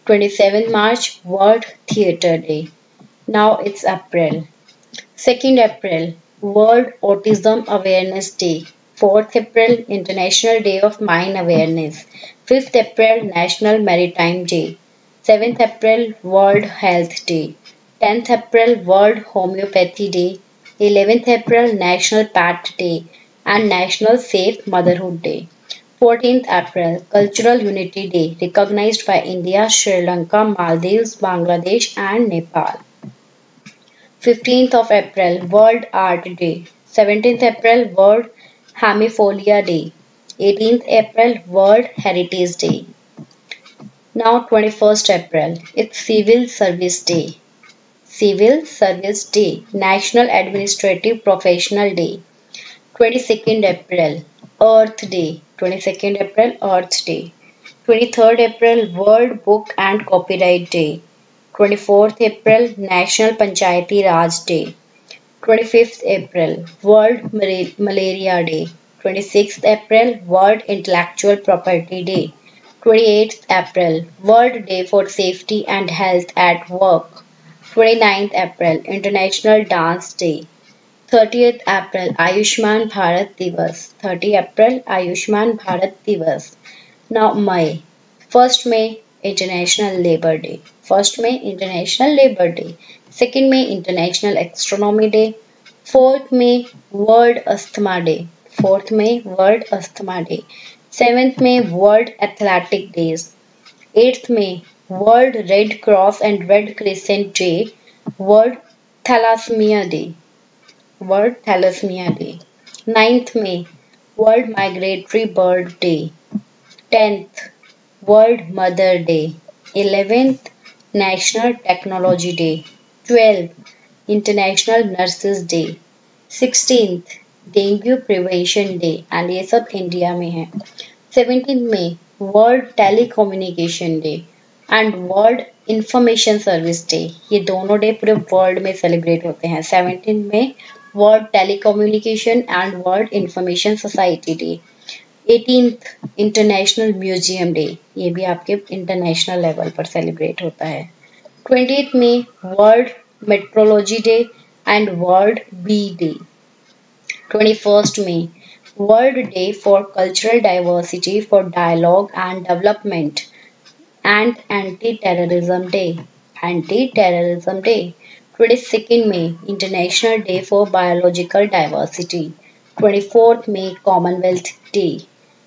27th March, World Theatre Day. Now it's April. 2nd April, World Autism Awareness Day. 4th April International Day of Mine Awareness. 5th April National Maritime Day. 7th April World Health Day. 10th April World Homeopathy Day. 11th April National Pet Day and National Safe Motherhood Day. 14th April Cultural Unity Day recognized by India, Sri Lanka, Maldives, Bangladesh and Nepal. 15th of April World Art Day. 17th April World Hemophilia Day. 18th April World Heritage Day. Now 21st April, it's Civil Service Day. Civil Service Day, National Administrative Professional Day. 22nd April, Earth Day. 22nd April, Earth Day. 23rd April, World Book and Copyright Day. 24th April, National Panchayati Raj Day. 25th April, World Malaria Day. 26th April, World Intellectual Property Day. 28th April, World Day for Safety and Health at Work. 29th April, International Dance Day. 30th April, Ayushman Bharat Divas. 30 April, Ayushman Bharat Divas. Now May. 1st May, International Labour Day. 1st May, International Labour Day. 2nd May, International Astronomy Day. 4th May, World Asthma Day. 4th May, World Asthma Day. 7th May, World Athletic Days. 8th May, World Red Cross and Red Crescent Day. World Thalassemia Day. World Thalassemia Day. 9th May, World Migratory Bird Day. 10th, World Mother Day. 11th, National Technology Day. 12th, International Nurses Day. 16th, dengue prevention day and ये सब India में है. 17 मई world telecommunication day and world information service day. ये दोनों day पूरे world में celebrate होते हैं. 17 मई world telecommunication and world information society day. 18th international museum day, ये भी आपके इंटरनेशनल लेवल पर सेलिब्रेट होता है. 20th May world metrology day and world bee day. 21st May, World Day for Cultural Diversity for Dialogue and Development and Anti-Terrorism Day. Anti-Terrorism Day. 22nd May, International Day for Biological Diversity. 24th May, Commonwealth Day.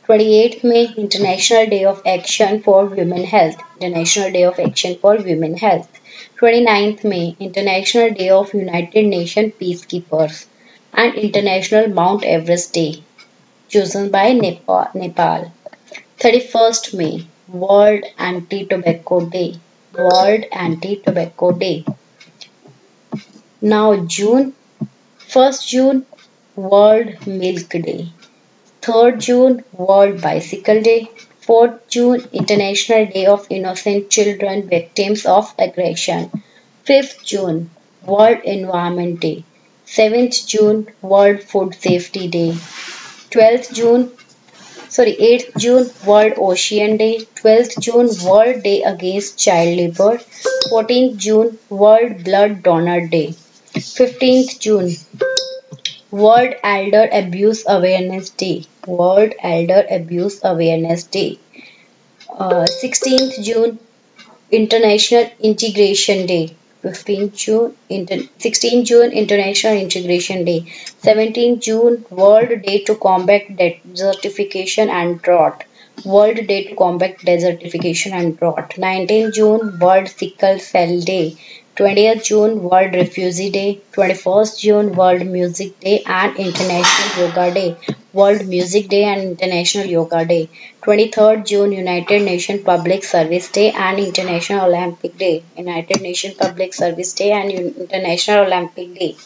28th May, International Day of Action for Women Health. International Day of Action for Women Health. 29th May, International Day of United Nations Peacekeepers and International Mount Everest Day, chosen by Nepal. 31st May, World Anti-Tobacco Day. World Anti-Tobacco Day. Now June. 1st June, World Milk Day. 3rd June, World Bicycle Day. 4th June, International Day of Innocent Children Victims of Aggression. 5th June, World Environment Day. 7th June, World Food Safety Day. 8th June, World Ocean Day. 12th June, World Day Against Child Labor. 14th June, World Blood Donor Day. 15th June, World Elder Abuse Awareness Day. World Elder Abuse Awareness Day. 16th June, International Integration Day. 16 June, International Integration Day. 17 June, World Day to Combat Desertification and Drought. World Day to Combat Desertification and Drought. 19 June, World Sickle Cell Day. 20th June, World Refugee Day. 21st June, World Music Day and International Yoga Day. World Music Day and International Yoga Day. 23rd June, United Nations Public Service Day and International Olympic Day. United Nations Public Service Day and International Olympic Day.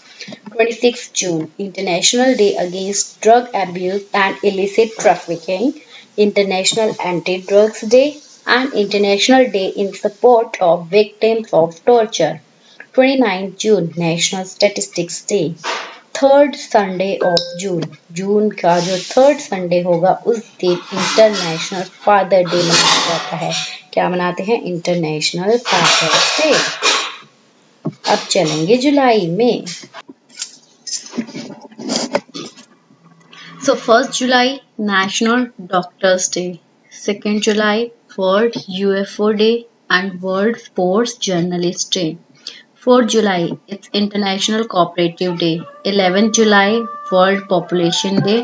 26th June, International Day Against Drug Abuse and Illicit Trafficking. International Anti-Drugs Day and International Day in Support of Victims of Torture. 29th June, National Statistics Day. 3rd Sunday of June. जून का जो 3rd Sunday होगा उस दिन international father day मनाया जाता है. क्या मनाते हैं? International Father's day. अब चलेंगे जुलाई में. So 1st July National Doctors Day, 2nd July World UFO Day and World Sports Journalist Day. 4th July it's International Cooperative Day. 11th July World Population Day.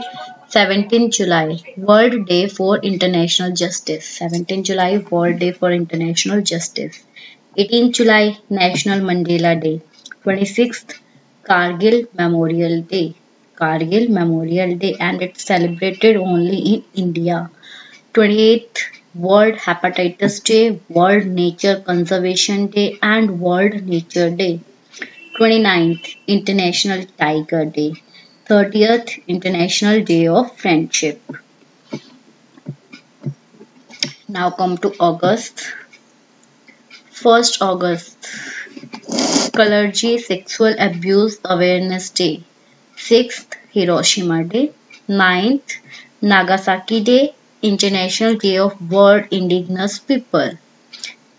17th July World Day for International Justice. 17th July World Day for International Justice. 18th July National Mandela Day. 26th Kargil Memorial Day. Kargil Memorial Day and it's celebrated only in India. 28th World Hepatitis Day, World Nature Conservation Day and World Nature Day. 29th International Tiger Day. 30th International Day of Friendship. Now come to August. 1st August Clergy Sexual Abuse Awareness Day. 6th Hiroshima Day. 9th Nagasaki Day, International Day of World Indigenous People.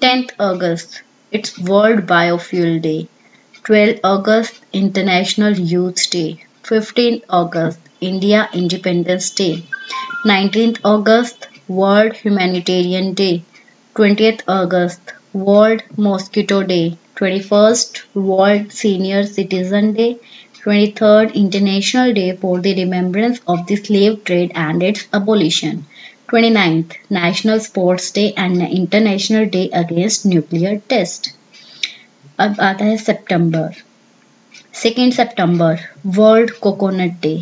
10th August it's World Biofuel Day. 12th August International Youth Day. 15th August India Independence Day. 19th August World Humanitarian Day. 20th August World Mosquito Day. 21st World Senior Citizen Day. 23rd International Day for the Remembrance of the Slave Trade and its Abolition. 29th National Sports Day and International Day Against Nuclear Test. अब आता है सितंबर. 2nd सितंबर world coconut day.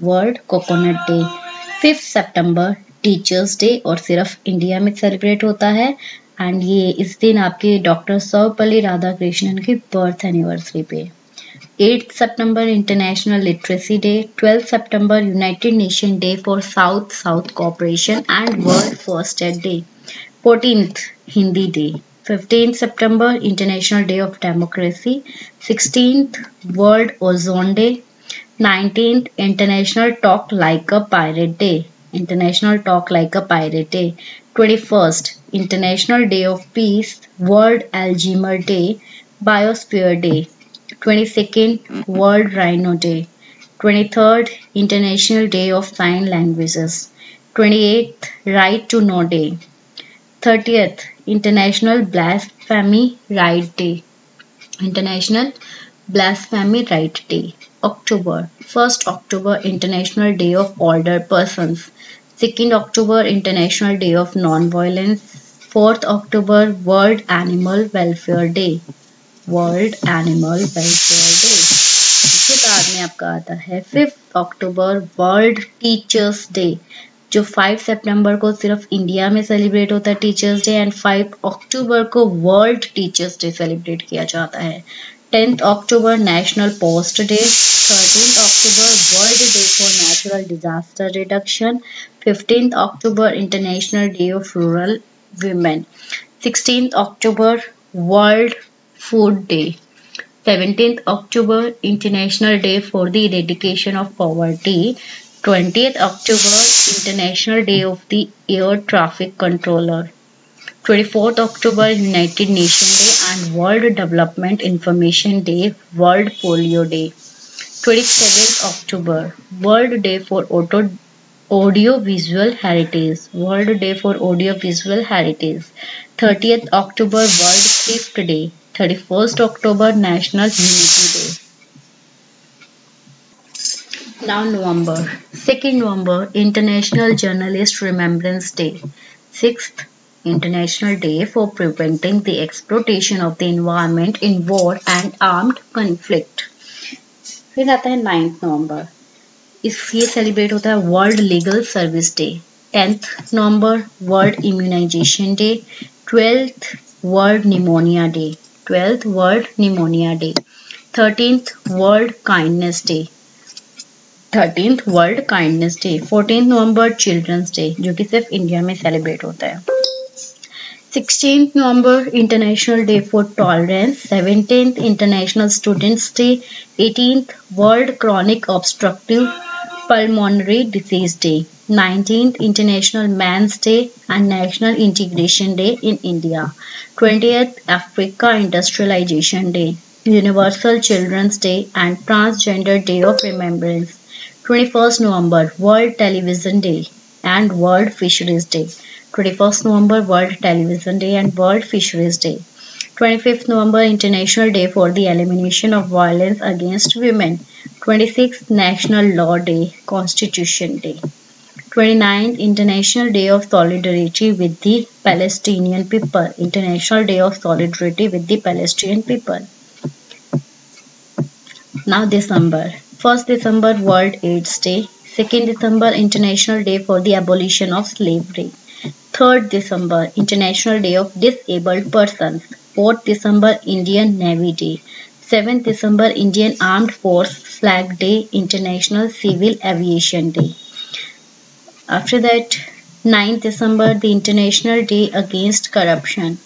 World coconut day. 5th सितंबर teachers day और सिर्फ India में celebrate होता है एंड ये इस दिन आपके डॉक्टर सर्वपल्ली राधाकृष्णन की बर्थ एनिवर्सरी पे. 8th September International Literacy Day. 12th September United Nations Day for South-South Cooperation and World First Aid Day. 14th Hindi Day. 15th September International Day of Democracy. 16th World Ozone Day. 19th International Talk Like a Pirate Day. International Talk Like a Pirate Day. 21st International Day of Peace. World Alzheimer Day. Biosphere Day. 22nd World Rhino Day. 23rd International Day of Sign Languages. 28th Right to Know Day. 30th International Blasphemy Right Day. International Blasphemy Right Day. October 1st October International Day of Older Persons. 2nd October International Day of Non-Violence. 4th October World Animal Welfare Day. World animal welfare day. इसके बाद में आपका आता है 5th October world teachers day, जो 5 सितंबर को सिर्फ India में सेलिब्रेट होता है टीचर्स डे एंड 5 अक्टूबर को वर्ल्ड टीचर्स डे सेलिब्रेट किया जाता है. 10th October national post day. 13th October world day for natural disaster reduction. 15th October international day of rural women. 16th October world Food Day. 17th October International Day for the Eradication of Poverty. 20th October International Day of the Air Traffic Controller. 24th October United Nations Day and World Development Information Day, World Polio Day. 27th October World Day for Audiovisual Heritage. World Day for Audiovisual Heritage. 30th October World Thrift Day. 31st October National Unity Day. Now November. 2nd November International Journalist Remembrance Day. 6th International Day for Preventing the Exploitation of the Environment in War and Armed Conflict. फिर आता है 9th November. ये celebrate होता है world legal service day. 10th November world immunisation day. 12th world pneumonia day. 12th world pneumonia day. 13th world kindness day. 13th world kindness day. 14th नवंबर children's day, जो कि सिर्फ India में celebrate होता है. 16th नवंबर international day for tolerance. 17th international students day. 18th world chronic obstructive pulmonary disease day. 19th International Men's Day and National Integration Day in India. 20th Africa Industrialization Day, Universal Children's Day and Transgender Day of Remembrance. 21st November World Television Day and World Fisheries Day. 21st November World Television Day and World Fisheries Day. 25th November International Day for the Elimination of Violence Against Women. 26th National Law Day, Constitution Day. 29th International Day of Solidarity with the Palestinian People. International Day of Solidarity with the Palestinian People. Now December. 1st December World AIDS Day. 2nd December International Day for the Abolition of Slavery. 3rd December International Day of Disabled Persons. 4th December Indian Navy Day. 7th December Indian Armed Force Flag Day, International Civil Aviation Day. After that, 9th December the International Day Against Corruption.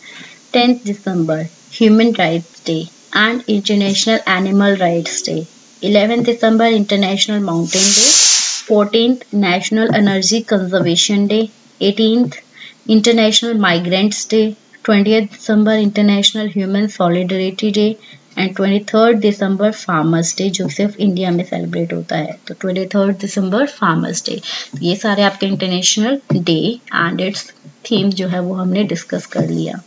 10th December Human Rights Day and International Animal Rights Day. 11th December International Mountain Day. 14th National Energy Conservation Day. 18th International Migrants Day. 20th December International Human Solidarity Day and 23rd December Farmers Day, जो सिर्फ India में celebrate होता है. तो 23rd December Farmers Day. ये सारे आपके international day and it's theme जो है वो हमने डिस्कस कर लिया.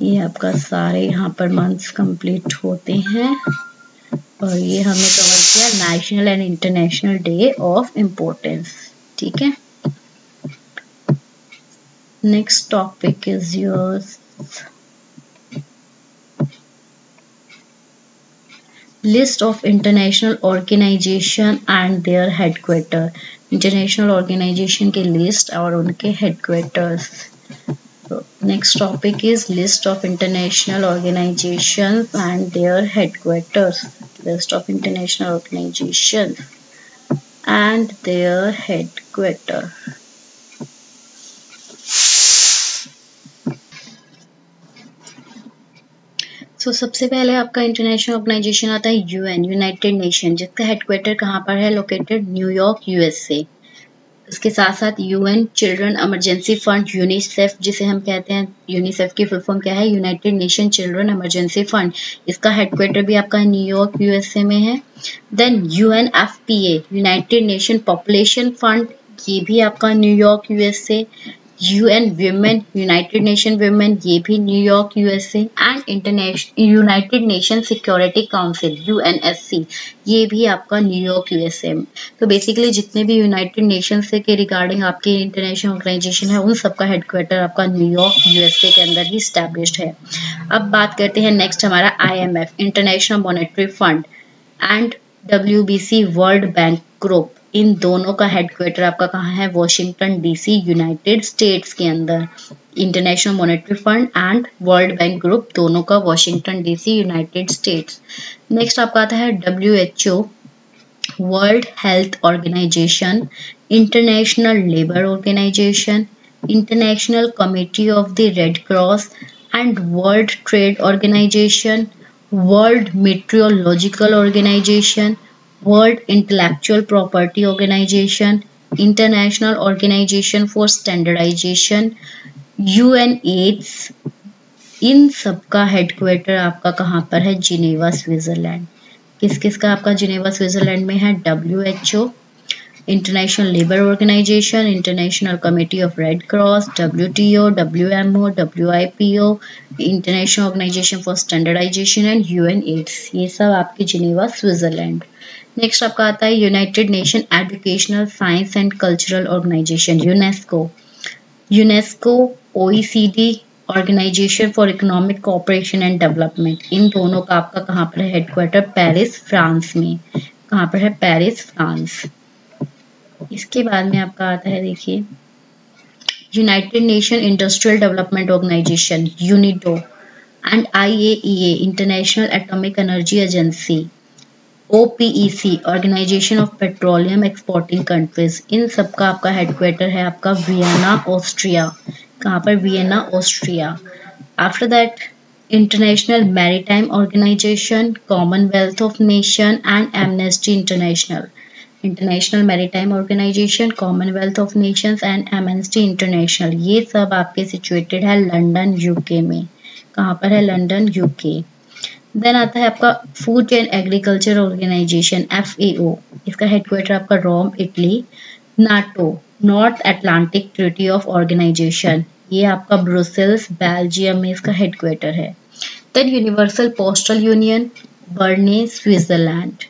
ये आपका सारे यहाँ पर मंथ्स कंप्लीट होते हैं और ये हमने कवर किया national and international day of importance. ठीक है. Next topic is yours. List of international organization and their headquarter. International organization के list और उनके headquarters. So, next topic is list of international organizations and their headquarters. List of international organizations and their headquarter. तो सबसे पहले आपका international organisation आता है UN, United nation, जिसका हेडक्वार्टर कहाँ पर है? Located New York, USA. इसके साथ साथ UN children emergency fund, UNICEF जिसे हम कहते हैं, यूनिसेफ की फुल फॉर्म क्या है? United Nation children emergency fund. इसका हेडक्वार्टर भी आपका न्यूयॉर्क, यूएसए में है. Then UNFPA, United Nation population fund, ये भी आपका New York, USA. UN women, United Nation women, ये भी New York, USA. And international United Nation security council, UNSC, ये भी आपका न्यूयॉर्क, यूएसए. तो बेसिकली जितने भी यूनाइटेड नेशन से के रिगार्डिंग आपकी इंटरनेशनल ऑर्गेनाइजेशन है, उन सबका हेडक्वार्टर आपका न्यूयॉर्क, यूएसए के अंदर ही स्टैब्लिश्ड है. अब बात करते हैं नेक्स्ट हमारा IMF, international monetary fund, and WBC, world bank group. इन दोनों का हेडक्वार्टर आपका कहाँ है? वॉशिंगटन डीसी, यूनाइटेड स्टेट्स के अंदर. International monetary fund and World bank Group दोनों का Washington DC, United States. Next आपका आता है WHO, World Health Organisation, International Labour organisation, international committee of the Red Cross and World Trade Organisation, World Metrological Organisation, World Intellectual Property Organization, International Organization for Standardization, UNAIDS. इन सब का headquarter आपका कहाँ पर है? Geneva, Switzerland. किस किस का आपका जिनेवा, स्विट्जरलैंड में है? WHO, international Labour organisation, international committee of red cross, WTO, WMO, WIPO, international organisation for standardisation and UNAIDS. ये सब आपके जिनेवा, स्विट्जरलैंड. नेक्स्ट आपका आता है United nation educational science and cultural organisation, UNESCO. UNESCO, OECD, organisation for economic cooperation and development. इन दोनों का आपका कहाँ पर है हेडक्वार्टर? पेरिस, फ्रांस में. कहाँ पर है? Paris, France. इसके बाद में आपका आता है, देखिए, united nation industrial development organisation, UNIDO, and IAEA, international atomic energy agency, OPEC, organisation of petroleum exporting countries. इन सब का आपका हेडक्वार्टर है आपका वियना, ऑस्ट्रिया. कहाँ पर? Vienna, Austria. After that international maritime organisation, commonwealth of nation and amnesty international. International maritime organisation, commonwealth of nations and amnesty international, ये सब आपके सिचुएटेड है लंदन, यूके में. कहाँ पर है? London, UK. देन आता है आपका food and agriculture organisation FAO, इसका हेडक्वार्टर आपका Rome Italy. NATO, north Atlantic treaty of organisation, ये आपका ब्रुसेल्स बेल्जियम में इसका हेडक्वार्टर है। Then universal postal union, Berne Switzerland.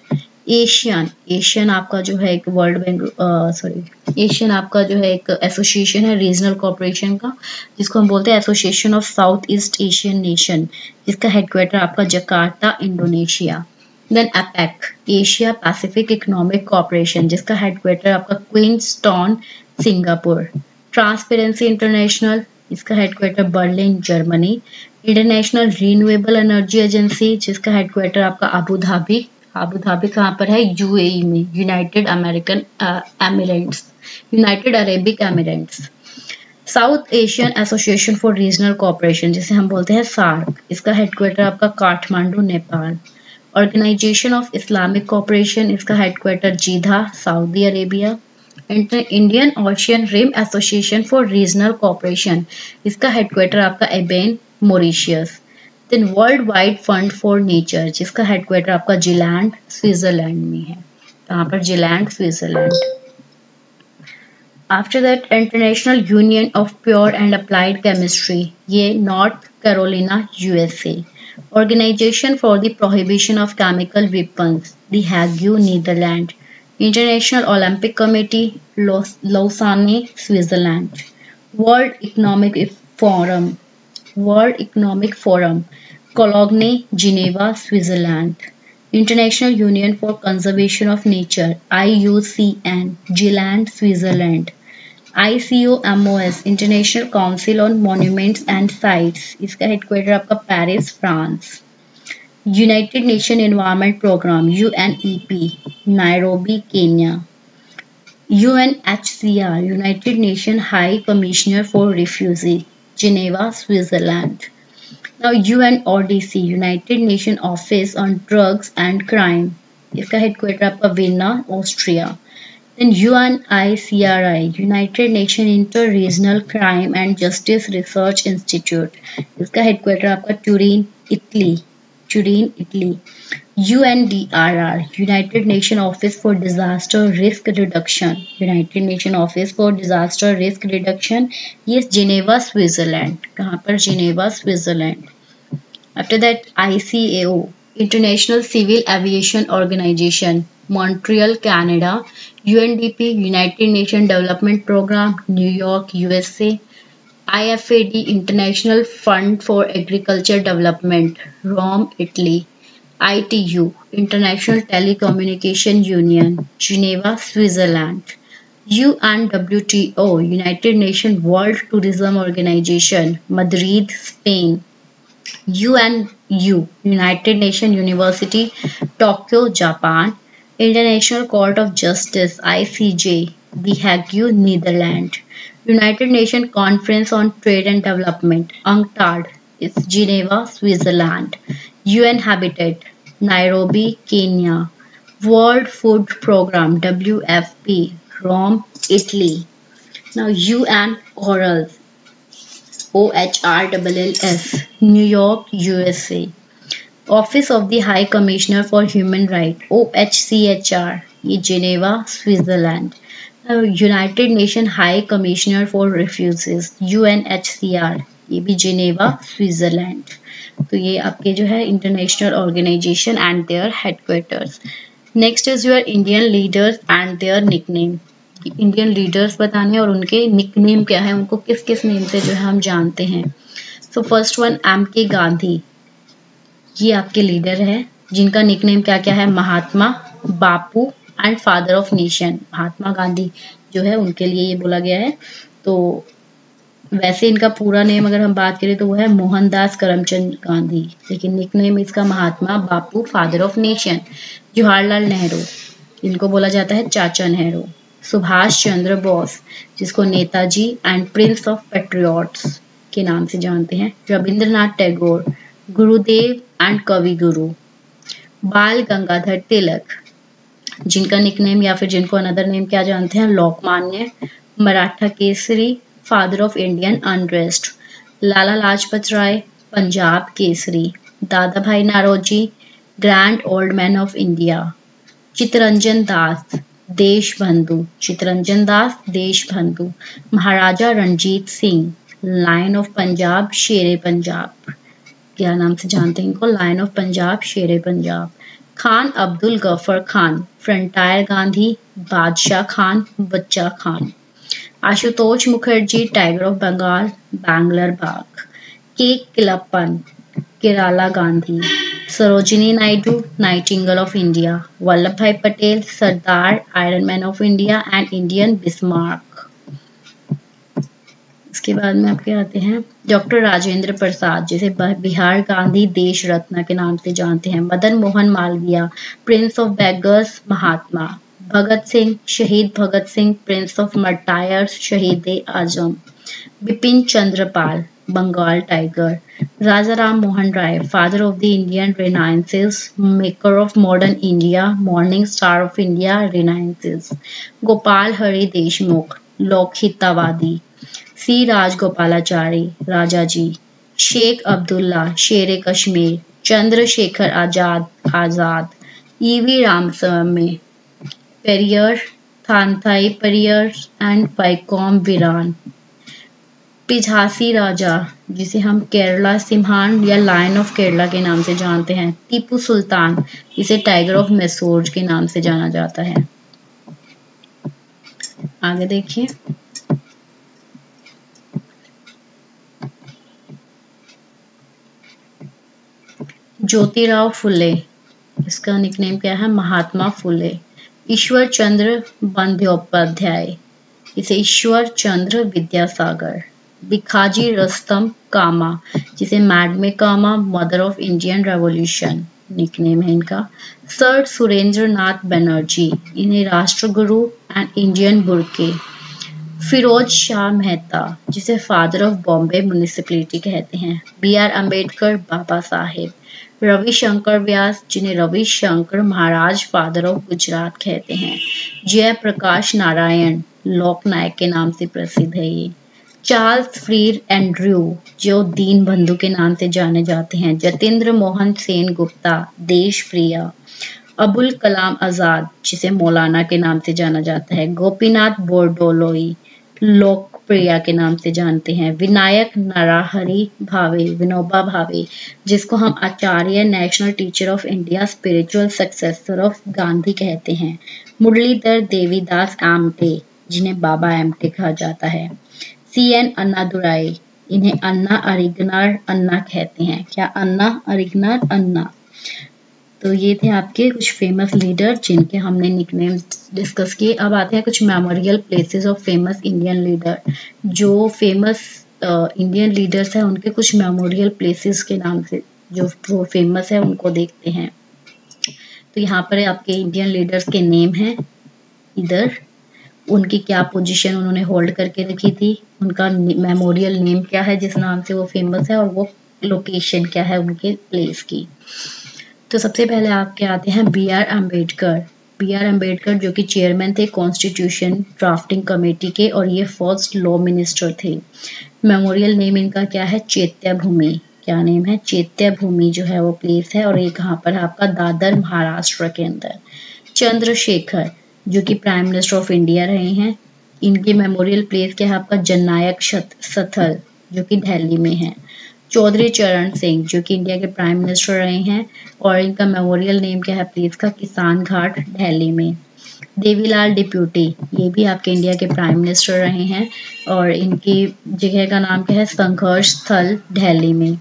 Asian आपका जो है एक वर्ल्ड बैंक एशियन आपका जो है एक एसोसिएशन है रीजनल कॉर्पोरेशन का, जिसको हम बोलते हैं association of south east Asian nation, जिसका हेडक्वार्टर आपका Jakarta Indonesia. Then APEC, Asia Pacific economic corporation, जिसका हेडक्वार्टर आपका क्वींसटाउन सिंगापुर। ट्रांसपेरेंसी इंटरनेशनल, इसका headquarter Berlin Germany. International renewable energy agency, जिसका हेडक्वार्टर आपका अबू धाबी कहाँ पर है, UAE में, United Arabic Emirates. South Asian association for regional cooperation, जिसे हम बोलते हैं सार्क, इसका हेडक्वार्टर आपका Kathmandu Nepal. Organisation of Islamic cooperation, इसका headquarter Jeddah Saudi Arabia. Indian ocean rim association for regional cooperation, इसका हेडक्वार्टर आपका Ebene Mauritius. Then world wide fund for nature, जिसका हेडक्वार्टर आपका जिलैंड स्विट्जरलैंड में है। कहाँ पर, Gland Switzerland. After that international union of pure and applied chemistry, ये north Carolina USA। Organisation for the prohibition of chemical weapons, the Hague, Netherland. International olympic committee, Lausanne Switzerland. World economic forum, Cologny Geneva Switzerland. International union for conservation of nature, IUCN, Gland Switzerland. ICOMOS, international council on monuments and sites, इसका headquarter आपका Paris France. United nation environment programme, UNEP, Nairobi Kenya. UNHCR, united nation high commissioner for refugee, Geneva, Switzerland. Now UNODC, United Nations Office on Drugs and Crime, इसका headquarter आपका Vienna Austria. Then UNICRI, United Nations Inter-Regional Crime and Justice Research Institute, इसका headquarter आपका Turin Italy. UNDRR, United Nations Office for Disaster Risk Reduction, United Nations Office for Disaster Risk Reduction, ये Geneva Switzerland. कहाँ पर, Geneva Switzerland. After that ICAO, international civil aviation organisation, Montreal Canada. UNDP, United Nation development programme, New York USA। IFAD, international fund for agriculture development, Rome Italy. ITU, international telecommunication union, Geneva Switzerland. UNWTO, United Nation world tourism organisation, Madrid Spain. UNU, United Nation university, Tokyo Japan. International court of justice, ICJ, the Hague, Netherland. United Nation conference on trade and development, UNCTAD, it's Geneva Switzerland. UN Habitat, Nairobi, Kenya. World Food Program, WFP, Rome, Italy. Now UNORLS, OHRLLS, New York, USA. Office of the High Commissioner for Human Rights, OHCHR, ये Geneva Switzerland. United nation high commissioner for refugees, UNHCR, ये भी Geneva Switzerland. तो ये आपके जो है international organisation and their headquarters. Next is your Indian leaders and their nickname. Indian leaders बताने और उनके निकनेम क्या है, उनको किस किस नेम से जो है हम जानते हैं। सो फर्स्ट वन MK गांधी, ये आपके लीडर है जिनका निकनेम क्या क्या है, महात्मा, बापू and father of nation. Mahatma Gandhi जो है उनके लिए ये बोला गया है। तो वैसे इनका पूरा नेम अगर हम बात करें तो वो है मोहनदास करमचंद गांधी, लेकिन निकनेम इसका Mahatma, Bapu, father of nation. Jawaharlal Nehru, इनको बोला जाता है चाचा नेहरू। सुभाष चंद्र बोस, जिसको Netaji and Prince of patriots के नाम से जानते हैं। रविंद्रनाथ टैगोर, गुरुदेव एंड कवि गुरु। बाल गंगाधर तिलक, जिनका निकनेम या फिर जिनको अनदर नेम क्या जानते हैं, Lokmanya, Maratha Kesari, father of Indian unrest. Lala Lajpat Rai, Punjab Kesari. Dadabhai Naoroji, grand old man of India. Chittaranjan Das, Deshbandhu, Chittaranjan Das Deshbandhu. Maharaja Ranjit Singh, lion of Punjab, Shere Punjab, क्या नाम से जानते हैं इनको, lion of Punjab, Shere Punjab. Khan Abdul Ghaffar Khan, frontier Gandhi, Badshah Khan, Bacha Khan. Ashutosh Mukherjee, tiger of Bengal, Banglar Bagh. K Kelappan, Kerala Gandhi. Sarojini Naidu, nightingale of India. Vallabh भाई Patel, Sardar, iron man of India and Indian Bismarck. इसके बाद में आपके आते हैं डॉक्टर राजेंद्र प्रसाद, जिसे बिहार गांधी देश रत्न के नाम से जानते हैं। Madan Mohan Malaviya, prince of beggars, Mahatma. Bhagat Singh, Shaheed Bhagat Singh, prince of martyrs, Shaheed Azam. Bipin Chandrapal, Bengal tiger. Raja Ram Mohan Roy, father of the Indian renaissance, maker of modern India, morning star of India, renaissance. Gopal Hari Deshmukh, Lokhitwadi. C Rajagopalachari, Rajaji. Sheikh Abdullah, Shere Kashmir. Chandrashekhar Azad, Azad. E V Ramasamy, Periyar, Thanthai Periyar and Vaikom Veeran. Pazhassi राजा, जिसे हम केरला सिम्हान या लायन ऑफ केरला के नाम से जानते हैं। टीपू सुल्तान, जिसे टाइगर ऑफ मैसूर के नाम से जाना जाता है। आगे देखिए, ज्योतिराव फुले, इसका निकनेम क्या है, महात्मा फुले। ईश्वर चंद्र बंद्योपाध्याय, इसे ईश्वर चंद्र विद्यासागर। भिखाजी रस्तम कामा, जिसे madame Cama, mother of Indian revolution nickname है इनका। सर सुरेंद्र नाथ बनर्जी, इन्हें Rashtraguru and Indian Burke. Firoz Shah Mehta, जिसे फादर ऑफ बॉम्बे म्युनिसिपैलिटी कहते हैं। B R Ambedkar, Baba Saheb. रविशंकर व्यास, जिन्हें रविशंकर महाराज, फादर ऑफ गुजरात कहते हैं। जयप्रकाश नारायण, लोकनायक के नाम से प्रसिद्ध है ये। चार्ल्स फ्रीर एंड्रयू, जो दीन बंधु के नाम से जाने जाते हैं। जतेंद्र मोहन सेन गुप्ता, देश प्रिय। अबुल कलाम आजाद, जिसे मौलाना के नाम से जाना जाता है। गोपीनाथ बोरडोलोई, लोकप्रिय के नाम से जानते हैं। विनायक नरहरि भावे, विनोबा भावे, जिसको हम Acharya, national teacher of India, spiritual successor of Gandhi कहते हैं। मुरलीधर देवीदास आमटे, जिन्हें बाबा आमटे कहा जाता है। CN अन्नादुराई, इन्हें अन्ना अरिगनार अन्ना कहते हैं। क्या अन्ना अरिगनार अन्ना। तो ये थे आपके कुछ फेमस लीडर जिनके हमने निकनेम डिस्कस किए। अब आते हैं कुछ memorial places of famous Indian leader. जो फेमस इंडियन लीडर्स हैं उनके कुछ मेमोरियल प्लेसेस के नाम से जो फेमस है उनको देखते हैं। तो यहाँ पर आपके इंडियन लीडर्स के नेम हैं इधर, उनकी क्या पोजीशन उन्होंने होल्ड करके रखी थी, उनका मेमोरियल नेम क्या है जिस नाम से वो फेमस है, और वो लोकेशन क्या है उनके प्लेस की। तो सबसे पहले आपके आते हैं B R Ambedkar. B R Ambedkar जो कि चेयरमैन थे कॉन्स्टिट्यूशन ड्राफ्टिंग कमेटी के, और ये फर्स्ट लॉ मिनिस्टर थे। मेमोरियल नेम इनका क्या है, चैत्य भूमि। क्या नेम है, चैत्य भूमि जो है वो प्लेस है, और ये कहाँ पर है आपका, दादर महाराष्ट्र के अंदर। चंद्रशेखर जो कि प्राइम मिनिस्टर ऑफ इंडिया रहे हैं, इनकी मेमोरियल प्लेस क्या है आपका, जननायक स्थल जो कि दिल्ली में है। चौधरी चरण सिंह जो कि इंडिया के प्राइम मिनिस्टर रहे हैं, और इनका मेमोरियल नेम क्या है प्लेस का, किसान घाट दिल्ली में। देवीलाल डिप्यूटी, ये भी आपके इंडिया के प्राइम मिनिस्टर रहे हैं, और इनकी जगह का नाम क्या है, संघर्ष स्थल दिल्ली में।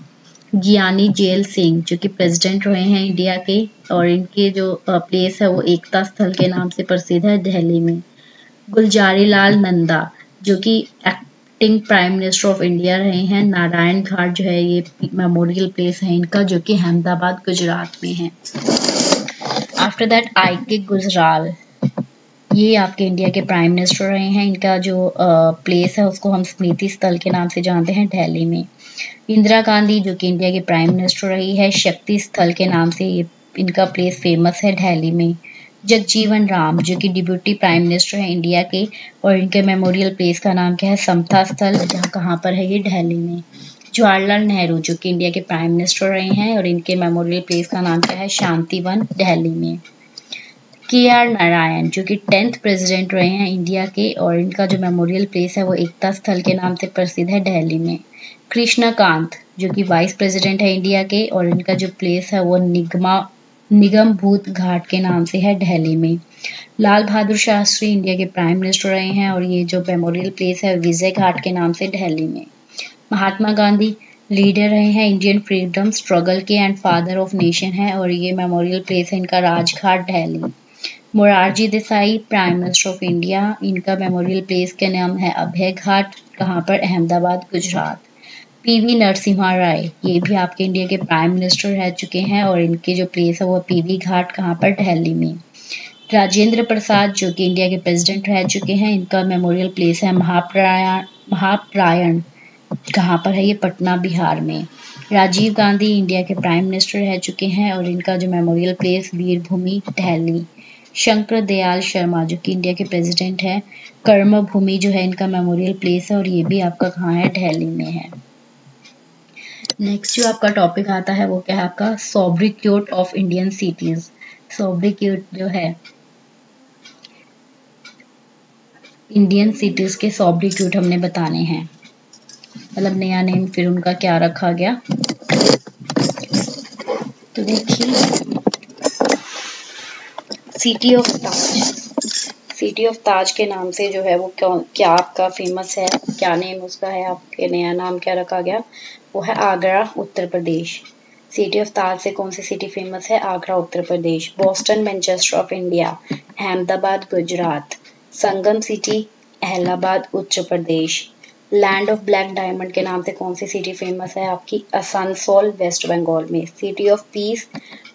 ज्ञानी जेल सिंह जो कि प्रेसिडेंट रहे हैं इंडिया के, और इनके जो प्लेस है वो एकता स्थल के नाम से प्रसिद्ध है दिल्ली में। गुलजारी लाल नंदा जो कि acting prime minister of India रहे हैं, नारायण घाट जो है ये मेमोरियल प्लेस है इनका, जो कि अहमदाबाद गुजरात में है। After that I.K. गुजराल, ये आपके इंडिया के प्राइम मिनिस्टर रहे हैं, इनका जो प्लेस है उसको हम स्मृति स्थल के नाम से जानते हैं दिल्ली में। इंदिरा गांधी जो कि इंडिया के प्राइम मिनिस्टर रही है, शक्ति स्थल के नाम से ये इनका प्लेस फेमस है दिल्ली में। जगजीवन राम जो कि डिप्यूटी प्राइम मिनिस्टर है इंडिया के, और इनके मेमोरियल प्लेस का नाम क्या है, समता स्थल, जहाँ कहाँ पर है ये, दिल्ली में। जवाहरलाल नेहरू जो कि इंडिया के प्राइम मिनिस्टर रहे हैं और इनके मेमोरियल प्लेस का नाम क्या है, शांतिवन, दिल्ली में। KR नारायण जो कि 10th प्रेसिडेंट रहे हैं इंडिया के और इनका जो मेमोरियल प्लेस है वो एकता स्थल के नाम से प्रसिद्ध है, दिल्ली में। कृष्णकांत जो कि वाइस प्रेसिडेंट है इंडिया के और इनका जो प्लेस है वो निगमभूत घाट के नाम से है, दिल्ली में। लाल बहादुर शास्त्री इंडिया के प्राइम मिनिस्टर रहे हैं और ये जो मेमोरियल प्लेस है विजय घाट के नाम से दिल्ली में। महात्मा गांधी लीडर रहे हैं इंडियन फ्रीडम स्ट्रगल के एंड फादर ऑफ नेशन है और ये मेमोरियल प्लेस है इनका Rajghat, Delhi. Morarji Desai prime minister of India, इनका मेमोरियल प्लेस का नाम है अभय घाट, कहाँ पर, अहमदाबाद, गुजरात। PV नरसिम्हा राय ये भी आपके इंडिया के प्राइम मिनिस्टर रह चुके हैं और इनके जो प्लेस है वो PV घाट, कहाँ पर, दिल्ली में। राजेंद्र प्रसाद जो कि इंडिया के प्रेसिडेंट रह चुके हैं, इनका मेमोरियल प्लेस है महाप्रायण, कहाँ पर है ये, पटना, बिहार में। राजीव गांधी इंडिया के प्राइम मिनिस्टर रह चुके हैं और इनका जो मेमोरियल प्लेस वीरभूमि, दिल्ली। शंकर दयाल शर्मा जो कि इंडिया के प्रेसिडेंट है, कर्मभूमि जो है इनका मेमोरियल प्लेस है और ये भी आपका कहाँ है, दिल्ली में है। नेक्स्ट जो आपका टॉपिक आता है वो क्या है आपका, सोब्रिक्यूट ऑफ इंडियन सिटीज। सोब्रिक्यूट जो है इंडियन सिटीज के सोब्रिक्यूट हमने बताने हैं, मतलब नया नेम फिर उनका क्या रखा गया। तो देखिए, city of Taj, city of Taj के नाम से जो है वो क्या आपका फेमस है, क्या नेम उसका है, आपके नया नाम क्या रखा गया, वो है आगरा, उत्तर प्रदेश। सिटी ऑफ ताज से कौन सी सिटी फेमस है, Agra, Uttar Pradesh. Boston Manchester of India, Ahmedabad, Gujarat. Sangam city, Allahabad, Uttar Pradesh. Land of black diamond के नाम से कौन सी सिटी फेमस है आपकी, आसनसोल, वेस्ट बंगाल में। City of peace,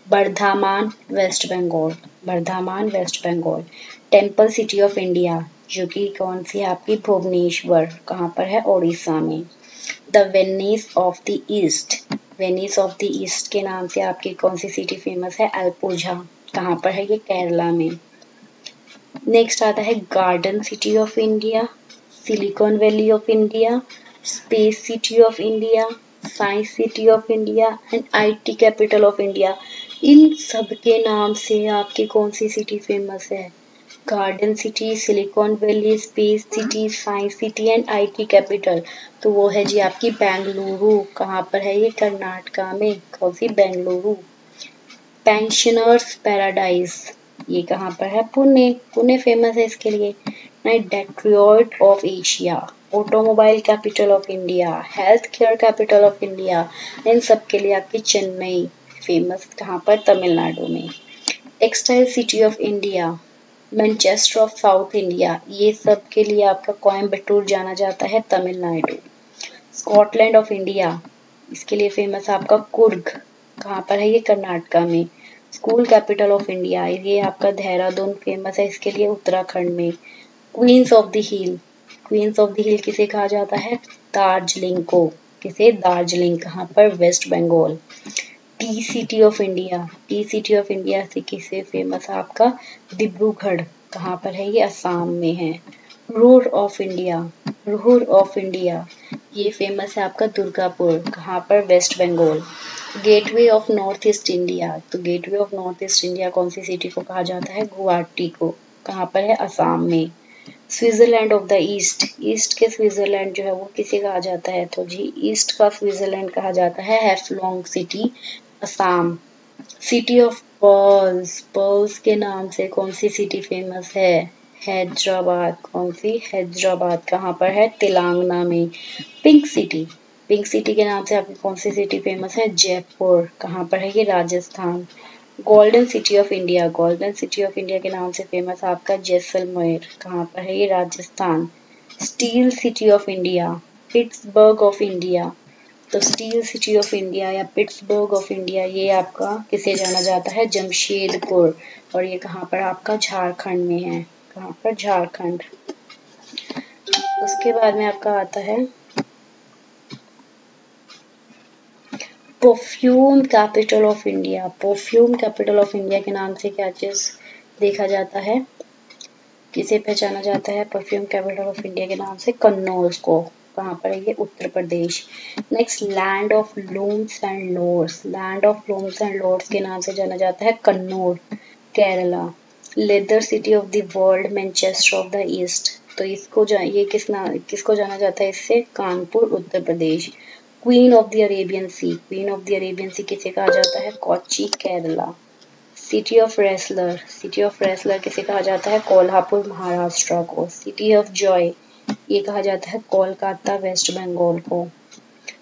Bardhaman, west Bengal, Bardhaman, west Bengal. Temple city of India जो कि कौन सी है आपकी, भुवनेश्वर, कहाँ पर है, ओडिशा में। The Venice of the east, Venice of the east के नाम से आपकी कौन सी सिटी फेमस है, अल्पुझा, कहाँ पर है ये, केरला में। नेक्स्ट आता है garden city of India, silicon valley of India, space city of India, science city of India and IT capital of India. इन सब के नाम से आपकी कौन सी सिटी फेमस है, garden city, silicon valley, space city, science city and IT capital. तो वो है जी आपकी बेंगलुरु, कहाँ पर है ये, कर्नाटका में, कौन सी, बेंगलुरु। पेंशनर्स पैराडाइज ये कहाँ पर है, पुणे, पुणे फेमस है इसके लिए। Detroit of Asia, automobile capital of India, health care capital of India, इन सब के लिए आपकी चेन्नई फेमस, कहाँ पर, तमिलनाडु में। Textile city of India, Manchester of south India, ये सब के लिए आपका कोयम्बटूर जाना जाता है, तमिलनाडु। स्कॉटलैंड ऑफ इंडिया, इसके लिए फेमस आपका कुर्ग, कहाँ पर है ये, कर्नाटका में। स्कूल कैपिटल ऑफ इंडिया, ये आपका देहरादून फेमस है इसके लिए, उत्तराखंड में। Queens of the hill, queens of the hill किसे कहा जाता है, दार्जिलिंग को, किसे, दार्जिलिंग, कहाँ पर, west Bengal. Tea city of India, tea city of India से किसे फेमस है आपका, डिब्रूगढ़, कहाँ पर है ये, असम में है। Ruhr of India, Ruhr of India, ये फेमस है आपका दुर्गापुर, कहाँ पर, west Bengal. Gateway of north east India, तो gateway of north east India कौन सी सिटी को कहा जाता है, गुवाहाटी को, कहाँ पर है, असम में। Switzerland of the east, east के स्विट्जरलैंड जो है वो किसे कहा जाता है, तो जी ईस्ट का स्विट्जरलैंड कहा जाता है Haflong city, Assam. City of pearls, pearls के नाम से कौन सी सिटी फेमस है, हैदराबाद, कौन सी, हैदराबाद, कहाँ पर है, तेलंगाना में। पिंक सिटी, पिंक सिटी के नाम से आपकी कौन सी सिटी फेमस है, जयपुर, कहाँ पर है ये, Rajasthan. Golden city of India, golden city of India के नाम से फेमस आपका जैसलमेर, कहाँ पर है ये, Rajasthan. Steel city of India, Pittsburgh of India, तो स्टील सिटी ऑफ इंडिया या पिट्सबर्ग ऑफ इंडिया ये आपका किसे जाना जाता है, जमशेदपुर, और ये कहाँ पर आपका, झारखंड में है, कहाँ पर, झारखंड। उसके बाद में आपका आता है perfume capital of India, perfume capital of India के नाम से क्या चीज देखा जाता है, किसे पहचाना जाता है परफ्यूम कैपिटल ऑफ इंडिया के नाम से, कन्नौज को, कहाँ पर है ये? Uttar Pradesh. Next, land of looms and lords. Land of looms and lords के नाम से जाना जाता है Kannur, Kerala. Leather city of the world, Manchester of the east. तो ये किसको जाना जाता है इससे? Kanpur, Uttar Pradesh. Queen of the Arabian sea. Queen of the Arabian sea किसे कहा जाता है? Kochi, Kerala. City of wrestler. City of wrestler किसे कहा जाता है? कोल्हापुर, महाराष्ट्र को। सिटी ऑफ जॉय ये कहा जाता है कोलकाता, वेस्ट बंगाल को।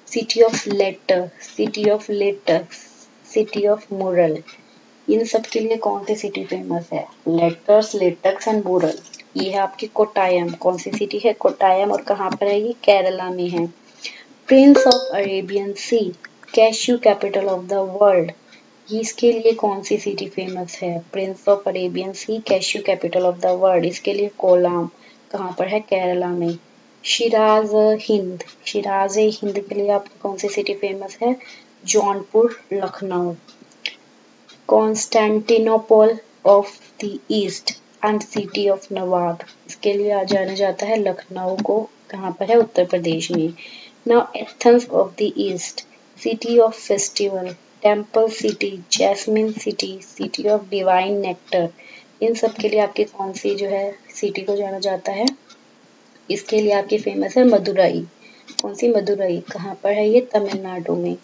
City of letter. City of letters. City of mural. इन सब के लिए कौन सी सिटी फेमस है? Letters, latex and mural. ये है आपकी कोट्टायम। कौन सी सिटी है? कोट्टायम। और कहाँ पर है ये? केरला में है। Prince of Arabian sea, cashew capital of the world. इसके लिए कौन सी सिटी फेमस है? Prince of Arabian sea, cashew capital of the world. इसके लिए कोलाम। कहाँ पर है? केरला में। शिराज हिंद। शिराज हिंद के लिए आपकी कौन सी सिटी फेमस है? Jaunpur, Lucknow. Constantinople of the east and city of nawab. इसके लिए जाना जाता है लखनऊ को। कहाँ पर है? उत्तर प्रदेश में। Now Athens of the east, city of festival, temple city, jasmine city, city of divine nectar. इन सब के लिए आपकी कौन सी जो है सिटी को जाना जाता है? इसके लिए आपकी फेमस है मदुरई। कौन सी? मदुरई। कहाँ पर है ये? तमिलनाडु में।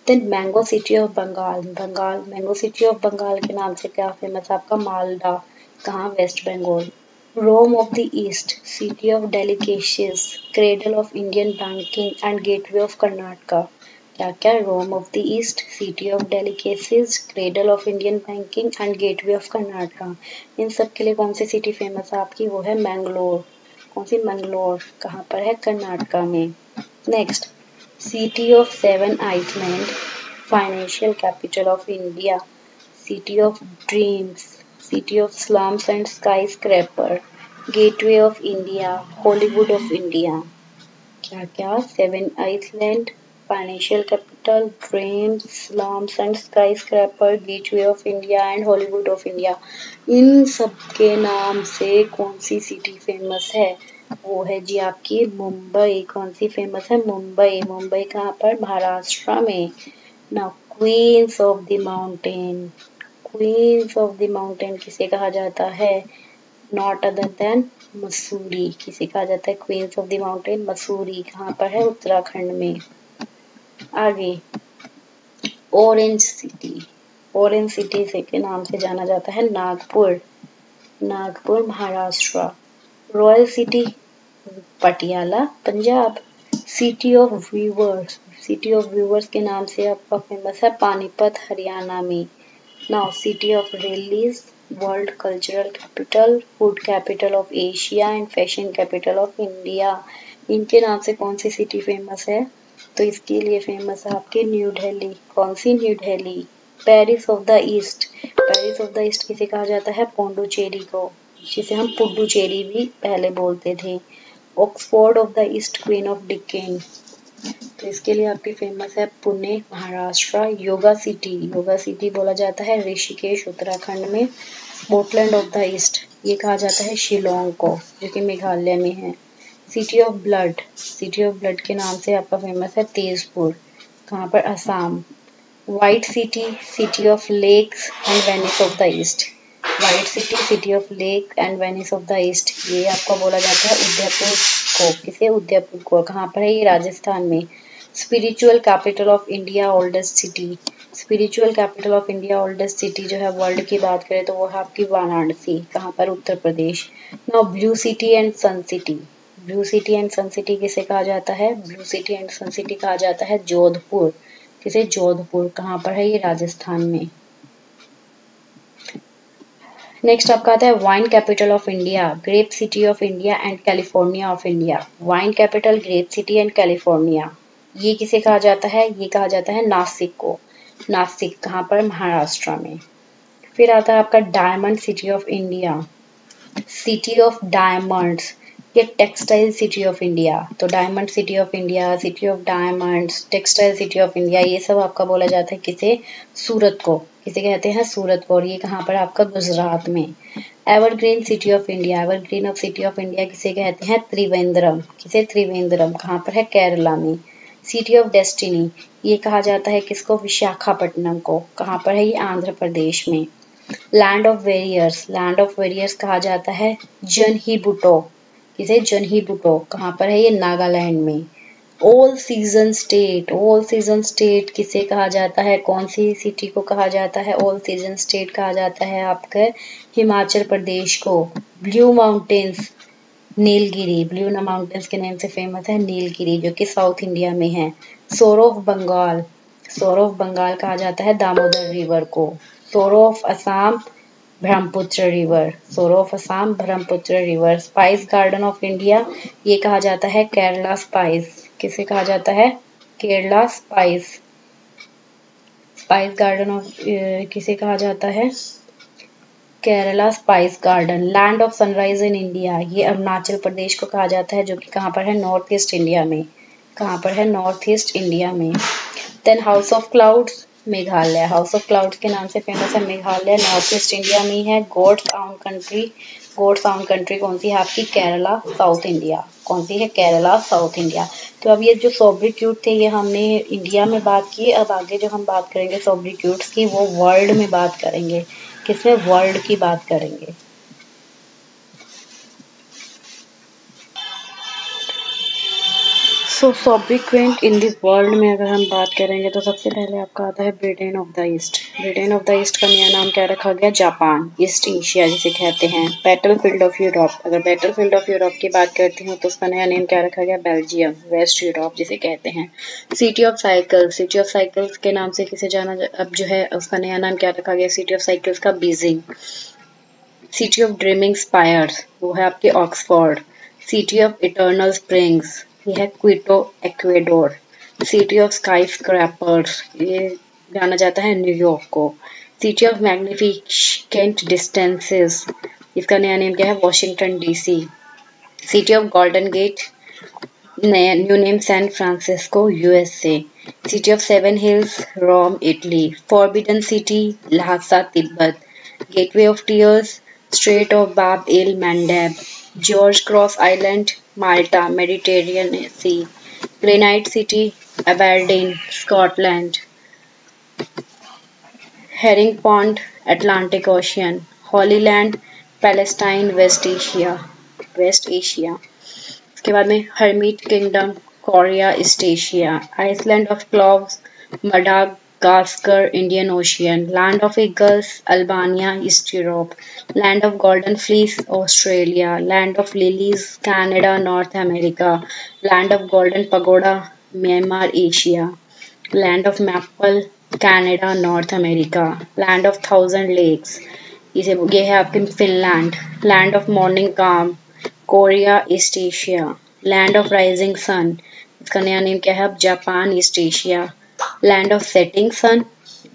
Then mango city of Bengal. Bengal, mango city of Bengal के नाम से क्या फेमस है आपका? मालदा। कहाँ? West Bengal. Rome of the east, city of delicacies, cradle of Indian banking and gateway of Karnataka. क्या क्या? Rome of the east, city of delicacies, cradle of Indian banking and gateway of Karnataka. इन सब के लिए कौन सी सिटी फेमस है आपकी? वो है मैंगलोर। कौन सी? मैंगलोर। कहाँ पर है? कर्नाटका में। Next, city of seven island, financial capital of India, city of dreams, city of slums and skyscraper, gateway of India, Hollywood of India. क्या क्या? Seven island, financial capital, dreams, slums and skyscraper, gateway of India and Hollywood of India. इन सब के नाम से कौन सी city famous है? वो है जी आपकी मुंबई। कौन सी फेमस है? मुंबई। मुंबई कहाँ पर? महाराष्ट्र में। Now queens of the mountain. Queens of the mountain किसे कहा जाता है? Not other than Mussoorie. किसे कहा जाता है queens of the mountain? Mussoorie. कहाँ पर है? उत्तराखंड में। आगे, ऑरेंज सिटी। ऑरेंज सिटी से के नाम से जाना जाता है Nagpur. Nagpur, Maharashtra. Royal city, Patiala, Punjab. City of viewers. City of viewers के नाम से आपका फेमस है पानीपत, हरियाणा में। Now city of release, world cultural capital, food capital of Asia and fashion capital of India. इनके नाम से कौन सी सिटी फेमस है? तो इसके लिए फेमस है आपके न्यू दिल्ली। कौन सी? New Delhi. Paris of the east. Paris of the east किसे कहा जाता है? पोंडुचेरी को, जिसे हम पुडुचेरी भी पहले बोलते थे। Oxford of the east, queen of Deccan. तो इसके लिए आपकी फेमस है पुणे, महाराष्ट्र। योगा सिटी बोला जाता है ऋषिकेश, उत्तराखंड में। स्कॉटलैंड ऑफ द ईस्ट ये कहा जाता है शिलोंग को, जो कि मेघालय में है। City of blood, city of blood के नाम से आपका फेमस है तेजपुर। कहाँ पर? Assam. White city, city of lakes and Venice of the east. White city, city of lake and Venice of the east, ये आपका बोला जाता है उदयपुर को। किसे? उदयपुर को। कहाँ पर है ये? राजस्थान में। Spiritual capital of India, oldest city. Spiritual capital of India, oldest city जो है वर्ल्ड की बात करें तो वो है आपकी वाराणसी। कहाँ पर? Uttar Pradesh. Now blue city and sun city. Blue city and sun city किसे कहा जाता है? Blue city and sun city कहा जाता है जोधपुर। किसे? जोधपुर। कहाँ पर है ये? राजस्थान में। नेक्स्ट आपका आता है wine capital of India, grape city of India and California of India. Wine capital, grape city and California, ये किसे कहा जाता है? ये कहा जाता है नासिक को। नासिक कहाँ पर? महाराष्ट्र में। फिर आता है आपका diamond city of India, city of diamonds, ये टेक्सटाइल सिटी ऑफ इंडिया। तो diamond city of India, city of diamonds, textile city of India, ये सब आपका बोला जाता है किसे? सूरत को। किसे कहते हैं? सूरत को। और ये कहाँ पर? आपका गुजरात में। Evergreen city of India, evergreen of city of India किसे कहते हैं? त्रिवेंद्रम। किसे? त्रिवेंद्रम। कहाँ पर है? केरला में। सिटी ऑफ डेस्टिनी, ये कहा जाता है किसको? विशाखापट्टनम को। कहाँ पर है ये? आंध्र प्रदेश में। Land of warriors, land of warriors कहा जाता है जनहिबुटो। किसे? जनहिबुटो। कहाँ पर है ये? नागालैंड में। All season state, all season state किसे कहा जाता है? कौन सी सिटी को कहा जाता है ऑल सीजन स्टेट? कहा जाता है आपके हिमाचल प्रदेश को। Blue mountains, Nilgiri, blue mountains के नेम से फेमस है नीलगिरी, जो कि साउथ इंडिया में है। सोर ऑफ बंगाल, सोर ऑफ बंगाल कहा जाता है दामोदर रिवर को। सोर ऑफ असम, ब्रह्मपुत्र रिवर, सोर of Assam, Brahmaputra river. Spice garden of India, ये कहा जाता है केरला स्पाइस। किसे कहा जाता है? Kerala spice. Spice garden of किसे कहा जाता है? Kerala spice garden. Land of sunrise in India, ये अरुणाचल प्रदेश को कहा जाता है, जो कि कहाँ पर है? नॉर्थ ईस्ट इंडिया में। कहाँ पर है? नॉर्थ ईस्ट इंडिया में। Then house of clouds, Meghalaya, house of clouds के नाम से फेमस है मेघालय, नॉर्थ ईस्ट इंडिया में है। गोड्स आउन कंट्री, गोड्स आउन कंट्री कौन सी है आपकी? Kerala, south India. कौन सी है? Kerala, south India. तो अब ये जो सॉब्रिक्यूट थे ये हमने इंडिया में बात की। अब आगे जो हम बात करेंगे सॉब्रिक्यूट्स की, वो वर्ल्ड में बात करेंगे। किसमें? वर्ल्ड की बात करेंगे। सो सॉब्रिक्वेंट इन दिस वर्ल्ड में अगर हम बात करेंगे तो सबसे पहले आपका आता है Britain of the east. Britain of the east का नया नाम क्या रखा गया? जापान, ईस्ट एशिया जिसे कहते हैं। बैटल फील्ड ऑफ यूरोप, अगर बैटल फील्ड ऑफ यूरोप की बात करती हूँ तो उसका नया नेम क्या रखा गया? बेल्जियम, वेस्ट यूरोप जिसे कहते हैं। City of cycles, city of cycles के नाम से किसे जाना अब जो है उसका नया नाम क्या रखा गया? सिटी ऑफ साइकिल्स का Beijing. City of dreaming spires, वो है आपके Oxford. City of eternal springs, ये है Quito, Ecuador. City of sky scrapers, ये जाना जाता है न्यूयॉर्क को। सिटी ऑफ मैग्निफिकेंट डिस्टेंसेस, इसका नया नेम क्या है? Washington DC. City of golden gate, नया new name San Francisco, USA. City of seven hills, Rome, Italy. Forbidden city, Lhasa, Tibet. Gateway of tears, strait of Bab el Mandeb. George Cross island, Malta, Mediterranean sea. Granite city, Aberdeen, Scotland. Herring pond, Atlantic ocean. Holy land, Palestine, west Asia, west Asia. उसके बाद में hermit kingdom, Korea, east Asia. Island of cloves, Madagascar, Indian ocean. Land of eagles, Albania, east Europe. Land of golden fleece, Australia. Land of lilies, Canada, north America. Land of golden pagoda, Myanmar, Asia. Land of maple, Canada, north America. Land of thousand lakes, ये है आपके Finland. Land of morning calm, Korea, east Asia. Land of rising sun, इसका नया name क्या है? अब Japan, east Asia. Land of setting sun,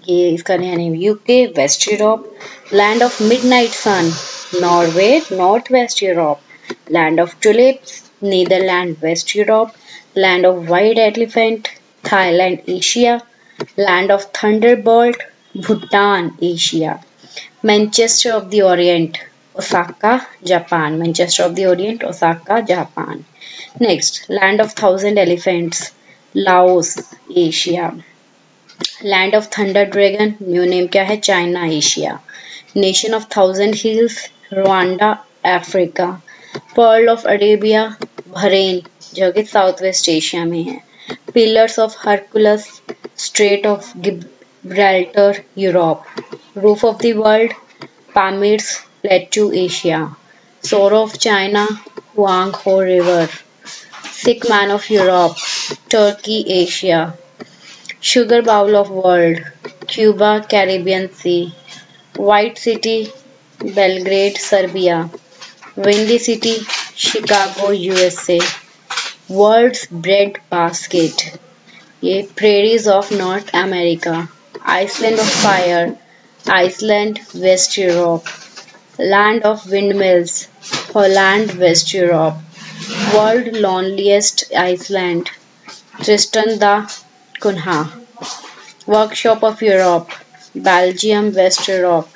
ये इसका नया name UK, west Europe. Land of midnight sun, Norway, north west Europe. Land of tulips, Netherland, west Europe. Land of white elephant, Thailand, Asia. Land of thunderbolt, Bhutan, Asia. Manchester of the orient, Osaka, Japan. Manchester of the orient, Osaka, Japan. Next, land of thousand elephants, Laos, Asia. Land of thunder dragon, new name क्या है? China, Asia. Nation of thousand hills, Rwanda, Africa. Pearl of Arabia, Bahrain, जो कि south west Asia में है। Pillars of Hercules, strait of Gibraltar, Europe. Roof of the world, Pamirs, plateau, Asia. Sorrow of China, Huang Ho river. Sick man of Europe, Turkey, Asia. Sugar bowl of world, Cuba, Caribbean Sea. White city, Belgrade, Serbia. Windy city, Chicago, USA. World's bread basket, ये prairies of North America. Island of fire, Iceland, West Europe. Land of windmills, Holland, West Europe. World loneliest Iceland, Tristan da Cunha. Workshop of Europe, Belgium, West Europe.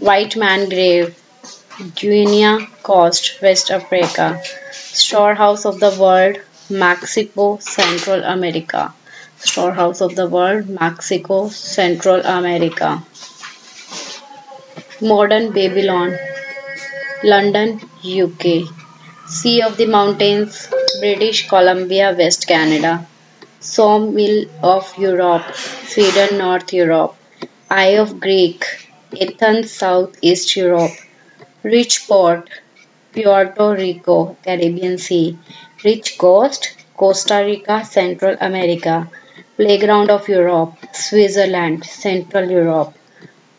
White Man grave, Guinea Coast, West Africa. Storehouse of the world, Mexico, Central America. Storehouse of the world, Mexico, Central America. Modern Babylon, London, UK. Sea of the Mountains, British Columbia, West Canada. Sawmill of Europe, Sweden, North Europe. Eye of Greek, Athens, South East Europe. Rich port, Puerto Rico, Caribbean Sea. Rich coast, Costa Rica, Central America. Playground of Europe, Switzerland, Central Europe.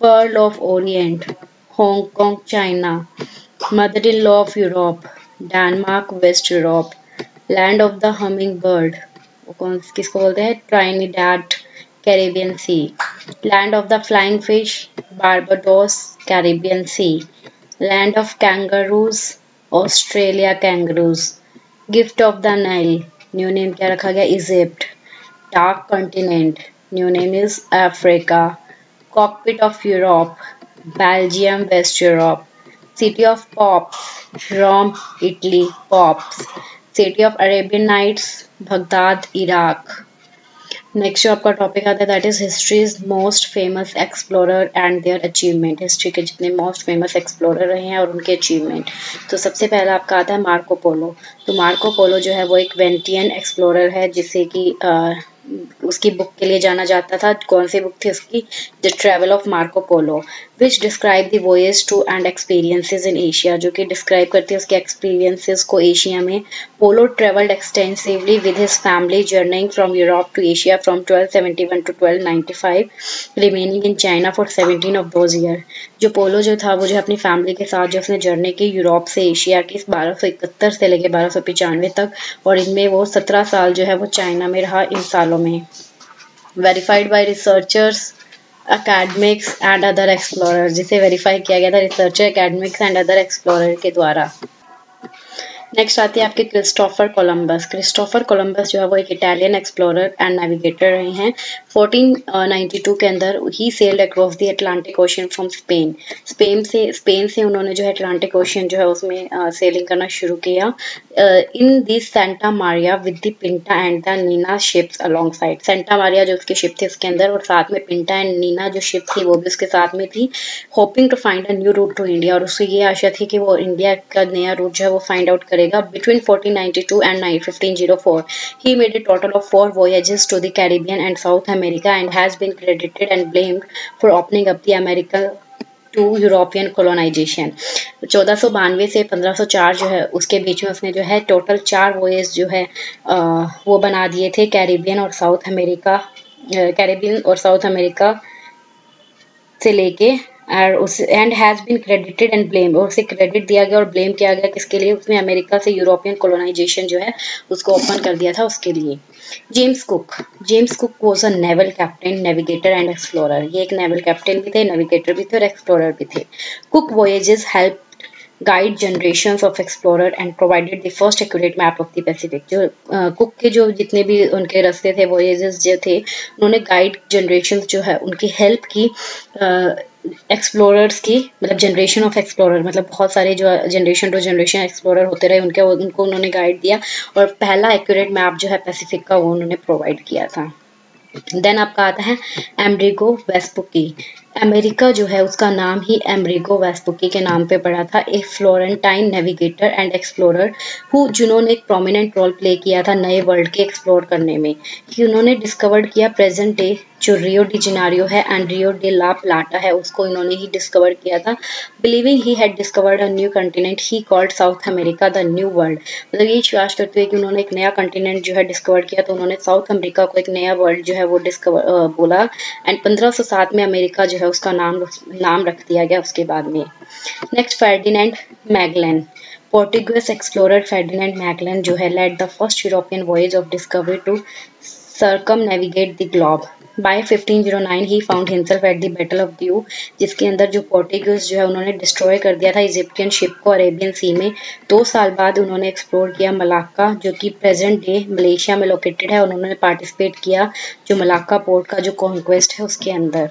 Pearl of Orient, Hong Kong, China. Mother-in-law of Europe, Denmark, West Europe. Land of the Hummingbird, वो किसको बोलते हैं? Trinidad, Caribbean Sea. Land of the Flying Fish, Barbados, Caribbean Sea. Land of Kangaroos, Australia Kangaroos. Gift of the Nile, new name क्या रखा गया? Egypt. Dark Continent, new name is Africa. Cockpit of Europe, Belgium, West Europe. City of Pops, Rome, Italy, Pops. City of Arabian Nights, Baghdad, Iraq. Next जो आपका topic आता है that is history's most famous explorer and their achievement. History के जितने most famous explorer रहे हैं और उनके अचीवमेंट. तो सबसे पहला आपका आता है मार्को पोलो. तो मार्को पोलो जो है वो एक वेंटियन एक्सप्लोरर है जिसे कि उसकी बुक के लिए जाना जाता था. कौन सी बुक थी उसकी? The travel of Marco Polo which describe the voyage to and experiences in Asia, जो कि डिस्क्राइब करती है उसके एक्सपीरियंसेस को एशिया में. Polo travelled extensively with his family journeying from Europe to Asia from 1271 to 1295, remaining in China for 17 of those year. जो Polo जो था वो जो अपनी फैमिली के साथ जो उसने जर्नी की यूरोप से एशिया की 1271 से लेकर 1295 तक, और इनमें वो 17 साल जो है वो चाइना में रहा इन सालों में. Verified bye researchers, academics and other explorer, जिसे वेरीफाई किया गया था researcher, academics and other explorer के द्वारा. नेक्स्ट आती है आपके क्रिस्टोफर कोलंबस. क्रिस्टोफर कोलंबस जो है वो एक इटालियन एक्सप्लोरर एंड नेविगेटर रहे हैं. 1492 के अंदर ही sailed across the Atlantic ocean from Spain. Spain से उन्होंने जो है अटलांटिक ओशन जो है उसमें सेलिंग करना शुरू किया. In this Santa Maria with the Pinta and the Nina ships alongside. Santa Maria जो उसकी शिप थी उसके अंदर, और साथ में पिंटा एंड नीना जो शिप थी वो भी उसके साथ में थी. Hoping to find a new route to India, और उसकी ये आशा थी कि वो इंडिया का नया रूट जो है वो फाइंड आउट करेगा. Between 1492 and 1504, he made a total of 4 voyages to the Caribbean and South America and has been credited and blamed for opening up the America to European colonisation. 1492 से 1504 जो है उसके बीच में उसने जो है टोटल 4 वॉयज जो है वो बना दिए थे कैरिबियन और साउथ अमेरिका से लेके, और उस and has been credited and blame, और उसे क्रेडिट दिया गया और ब्लेम किया गया किसके लिए? उसने अमेरिका से यूरोपियन कोलोनाइजेशन जो है उसको ओपन कर दिया था उसके लिए. James cook was a naval captain, navigator and explorer. ये एक नेवल कैप्टन भी थे, नेविगेटर भी थे और एक्सप्लोरर भी थे. Cook voyages help guide generations of explorer and provided the first accurate map of the Pacific. जो कुक के जो जितने भी उनके रास्ते थे, वॉयेजेस जो थे, उन्होंने गाइड जनरेशंस जो है उनकी हेल्प की, एक्सप्लोरर्स की, मतलब जनरेशन ऑफ एक्सप्लोरर, मतलब बहुत सारे जो जनरेशन टू जनरेशन एक्सप्लोरर होते रहे उनको उन्होंने गाइड दिया, और पहला एक्यूरेट मैप जो है पैसिफिक का वो उन्होंने प्रोवाइड किया था. देन आपका आता है एमरिगो वेस्पुकी. अमेरिका जो है उसका नाम ही एमरिगो वेस्पुकी के नाम पे पड़ा था. एक फ्लोरेंटाइन नेविगेटर एंड एक्सप्लोरर जिन्होंने एक प्रोमिनेंट रोल प्ले किया था नए वर्ल्ड के एक्सप्लोर करने में. कि उन्होंने डिस्कवर्ड किया प्रेजेंट डे जो रियो डी जेनेरियो है एंड रियो डे ला प्लाटा है, उसको इन्होंने ही डिस्कवर किया था. Believing he had discovered a new continent he called south America the new world. मतलब ये विश्वास करते हुए कि उन्होंने एक नया कंटिनेंट जो है डिस्कवर किया, तो उन्होंने साउथ अमेरिका को एक नया वर्ल्ड जो है वो डिस्कवर बोला. एंड 1507 में अमेरिका जो है उसका नाम रख दिया गया उसके बाद में. Next Ferdinand Magellan. Portuguese explorer Ferdinand Magellan जो है led the first European voyage of discovery to circumnavigate the globe. By 1509 ही found himself at the battle of Diu, जिसके अंदर जो पोर्टुगीज जो है उन्होंने डिस्ट्रॉय कर दिया था इजिप्टियन शिप को अरेबियन सी में। 2 साल बाद उन्होंने एक्सप्लोर किया मलाक्का, जो कि प्रेजेंट डे मलेशिया में लोकेटेड है, और उन्होंने पार्टिसिपेट किया जो मलाक्का पोर्ट का जो कॉन्क्वेस्ट है उसके अंदर।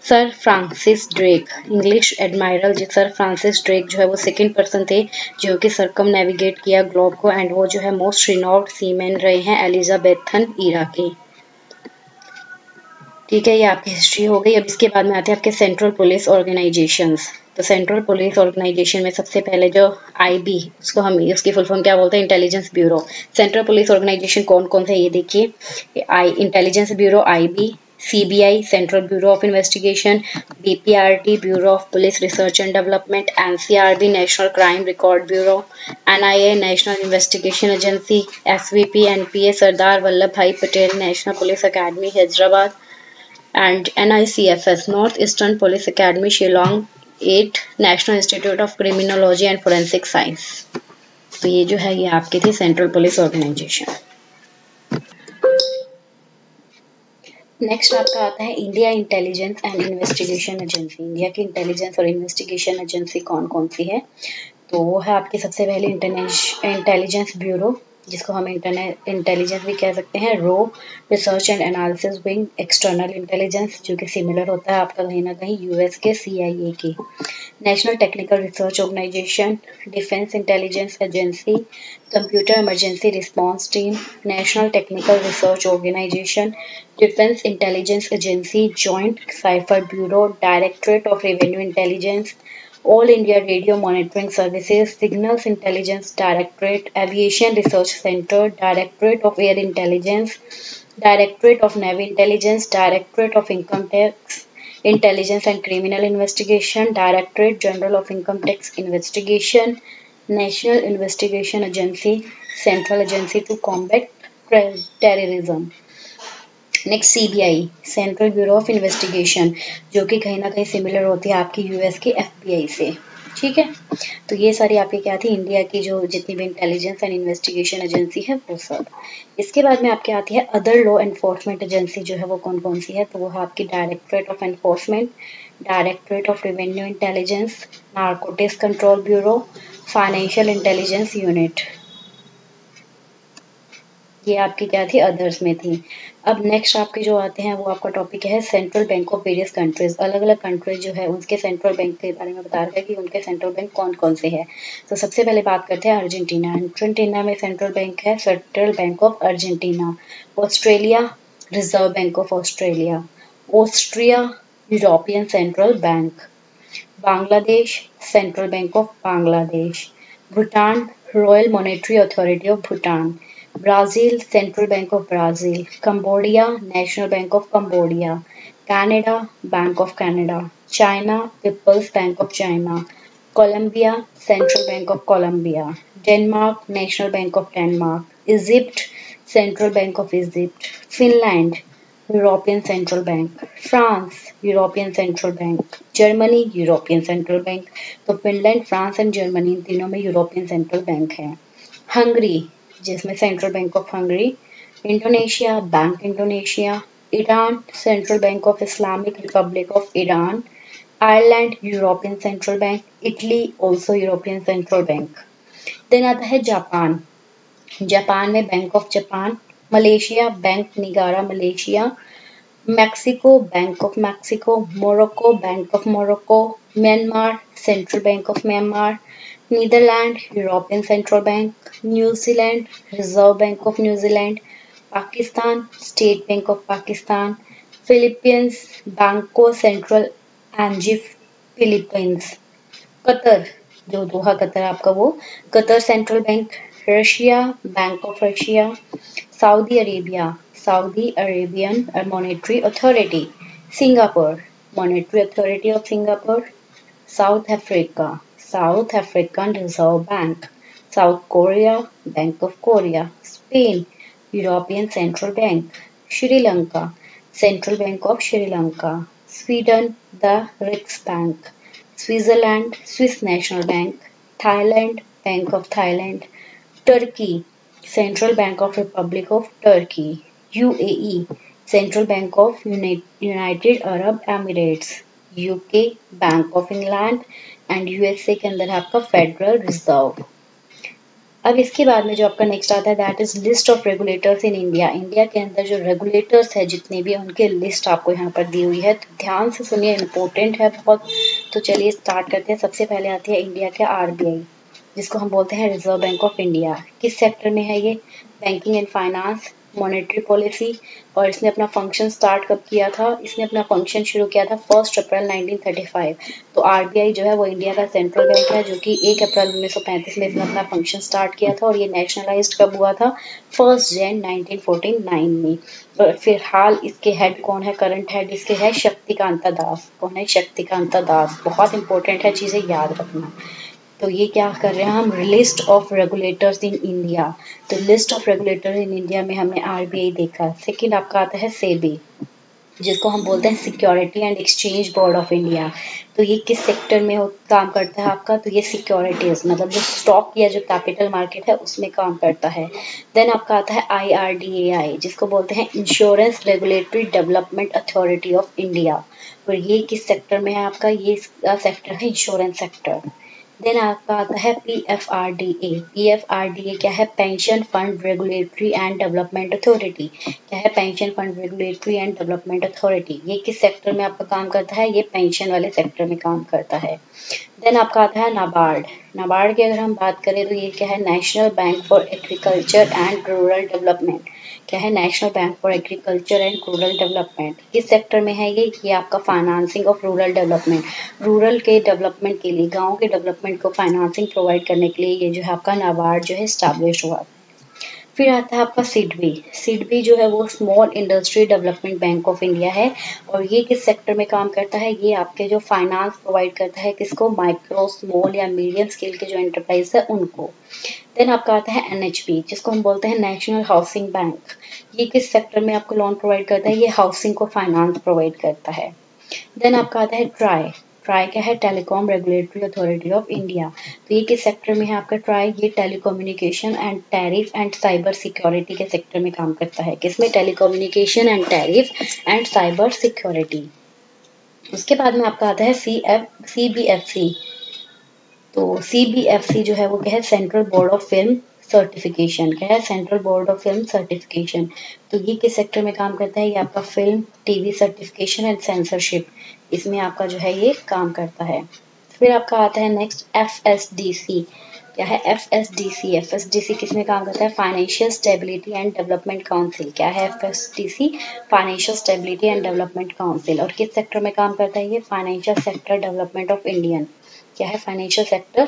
Sir Francis Drake, English admiral जो सर फ्रांसिस ड्रेक जो है वो सेकंड पर्सन थे जो कि सरकम नेविगेट किया ग्लोब को, एंड वो जो है मोस्ट रिनोर्ड सीमैन रहे हैं एलिजाबेथन ईरा के। ठीक है, ये आपकी हिस्ट्री हो गई। अब इसके बाद में आते हैं आपके सेंट्रल पुलिस ऑर्गेनाइजेशंस। तो सेंट्रल पुलिस ऑर्गेनाइजेशन में सबसे पहले जो आईबी, उसको हम उसकी फुल फॉर्म क्या बोलते हैं, intelligence bureau. Central police organisation कौन कौन से ये देखिए, I intelligence bureau IB, CBI central bureau of investigation, BPRT bureau of police research and development, NCRB national crime record bureau, NIA national investigation agency, SVP NPA Sardar Vallabh भाई Patel national police academy Hyderabad, and NICFS North Eastern Police Academy Shillong, 8 National Institute of Criminology and Forensic Science। तो ये जो है ये आपकी थी central police organisation. Next आपका आता है India intelligence and investigation agency. India की इंटेलिजेंस और इन्वेस्टिगेशन एजेंसी कौन कौन सी है, तो वो है आपकी सबसे पहले इंटेलिजेंस ब्यूरो, जिसको हम इंटेलिजेंस भी कह सकते हैं, रो research and analysis wing, external intelligence जो कि सिमिलर होता है आपका कहीं ना कहीं यूएस के CIA के, national technical research organisation, defence intelligence agency, computer emergency response team, national technical research organisation, defence intelligence agency, joint cipher bureau, directorate of revenue intelligence, All India Radio Monitoring Services, Signals Intelligence Directorate, Aviation Research Center, Directorate of Air Intelligence, Directorate of Navy Intelligence, Directorate of Income Tax, Intelligence and Criminal Investigation, Directorate General of Income Tax Investigation, National Investigation Agency, Central Agency to Combat Terrorism। Next CBI central bureau of investigation, जो कि कहीं ना कहीं similar होती है आपकी US की FBI से। ठीक है, तो ये सारी आपकी क्या थी, इंडिया की जो जितनी भी इंटेलिजेंस एंड इन्वेस्टिगेशन एजेंसी है वो सब। इसके बाद में आपके आती है अदर लॉ एनफोर्समेंट एजेंसी, जो है वो कौन कौन सी है, तो वो है आपकी directorate of enforcement, directorate of revenue intelligence, narcotics control bureau, financial intelligence unit. ये आपकी क्या थी, अदर्स में थी। अब नेक्स्ट आपके जो आते हैं वो आपका टॉपिक है central bank of various countries. अलग अलग कंट्रीज जो है उनके सेंट्रल बैंक के बारे में बता रहा है कि उनके सेंट्रल बैंक कौन कौन से है। तो सबसे पहले बात करते हैं अर्जेंटीना। अर्जेंटीना में सेंट्रल बैंक है central bank of Argentina. Australia reserve bank of Australia. Austria European central bank. Bangladesh central bank of Bangladesh. Bhutan royal monetary authority of Bhutan. Brazil Central Bank of Brazil, Cambodia National Bank of Cambodia, Canada Bank of Canada, China People's Bank of China, Colombia Central Bank of Colombia, Denmark National Bank of Denmark, Egypt Central Bank of Egypt, Finland European Central Bank, France European Central Bank, Germany European Central Bank। तो Finland, France and Germany इन तीनों में European central bank है। Hungary जिसमें central bank of Hungary, Indonesia bank Indonesia, Iran central bank of Islamic republic of Iran, Ireland European central bank, Italy also European central bank. Then आता है Japan. Japan में bank of Japan, Malaysia bank Negara Malaysia, Mexico bank of Mexico, Morocco bank of Morocco, Myanmar central bank of Myanmar, Netherland European central bank, New Zealand reserve bank of New Zealand, Pakistan state bank of Pakistan, Philippines Bangko Sentral ng Philippines, Qatar जो Doha Qatar आपका वो Qatar central bank, Russia bank of Russia, Saudi Arabia Saudi Arabian monetary authority, Singapore monetary authority of Singapore, south Africa south African reserve bank, south Korea bank of Korea, Spain European central bank, Sri Lanka central bank of Sri Lanka, Sweden the Riksbank, Switzerland Swiss national bank, Thailand bank of Thailand, Turkey central bank of Republic of Turkey, UAE central bank of United Arab Emirates, UK bank of England and USA के अंदर है आपका federal reserve. अब इसके बाद में जो आपका नेक्स्ट आता है that is list of regulators in India. India के अंदर जो रेगुलेटर्स है जितने भी उनके लिस्ट आपको यहाँ पर दी हुई है, तो ध्यान से सुनिए, इंपॉर्टेंट है बहुत। तो चलिए स्टार्ट करते हैं। सबसे पहले आती है इंडिया के आरबीआई, जिसको हम बोलते हैं रिजर्व बैंक ऑफ इंडिया। किस सेक्टर में है ये? Banking and finance, monetary policy. और इसने अपना फंक्शन स्टार्ट कब किया था? इसने अपना फंक्शन शुरू किया था 1 अप्रैल 1935। तो आरबीआई जो है वो इंडिया का सेंट्रल बैंक है, जो कि 1 अप्रैल 1935 में इसने अपना फंक्शन स्टार्ट किया था। और ये नेशनलाइज्ड कब हुआ था? 1 जनवरी 1949 में। और फिलहाल इसके हेड कौन है? करंट हेड इसके है शक्तिकांता दास। कौन है? शक्तिकांता दास। बहुत इंपॉर्टेंट है, चीजें याद रखना। तो ये क्या कर रहे हैं हम? List of regulators in India. तो list of regulator in India में हमने आरबीआई देखा। सेकंड आपका आता है सेबी, जिसको हम बोलते हैं security and exchange board of India. तो ये किस सेक्टर में काम करता है आपका? तो ये सिक्योरिटीज, मतलब जो स्टॉक या जो कैपिटल मार्केट है उसमें काम करता है। देन आपका आता है IRDAI, जिसको बोलते हैं insurance regulatory development authority of India. और ये किस सेक्टर में है आपका? ये सेक्टर है इंश्योरेंस सेक्टर। देन आपका आता है PFRDA। PFRDA क्या है? Pension fund regulatory and development authority. क्या है? Pension fund regulatory and development authority. ये किस सेक्टर में आपका काम करता है? ये पेंशन वाले सेक्टर में काम करता है। देन आपका आता है नाबार्ड। नाबार्ड की अगर हम बात करें तो ये क्या है? National bank for agriculture and rural development. क्या है? National bank for agriculture and rural development. किस सेक्टर में है ये आपका financing of rural development. Rural के डेवलपमेंट के लिए, गाँव के डेवलपमेंट को फाइनेंसिंग प्रोवाइड करने के लिए ये जो है आपका नाबार्ड जो है स्टैब्लिश हुआ। फिर आता है आपका सिडबी। सिडबी जो है वो small industry development bank of India है। और ये किस सेक्टर में काम करता है? ये आपके जो फाइनेंस प्रोवाइड करता है किसको? माइक्रो, स्मॉल या मीडियम स्केल के जो एंटरप्राइज है उनको। देन आपका आता है NHB, जिसको हम बोलते हैं नेशनल हाउसिंग बैंक। ये किस सेक्टर में आपको लोन प्रोवाइड करता है? ये हाउसिंग को फाइनेंस प्रोवाइड करता है। देन आपका आता है ट्राई। ट्राई क्या है? Telecom regulatory authority of India. तो ये किस सेक्टर में है आपका ट्राई? ये telecommunication and tariff and cyber security के सेक्टर में काम करता है। किसमें? Telecommunication and tariff and cyber security. उसके बाद में आपका आता है CBFC। तो CBFC जो है वो क्या है? Central board of film certification. क्या है? Central board of film certification. तो ये किस सेक्टर में काम करता है? ये आपका film, TV certification and censorship, इसमें आपका जो है ये काम करता है। फिर आपका आता है नेक्स्ट FSDC। क्या है? FSDC। FSDC किस में काम करता है? Financial stability and development council. क्या है FSDC? Financial stability and development council. और किस सेक्टर में काम करता है ये? Financial sector development of Indian. क्या है? फाइनेंशियल सेक्टर,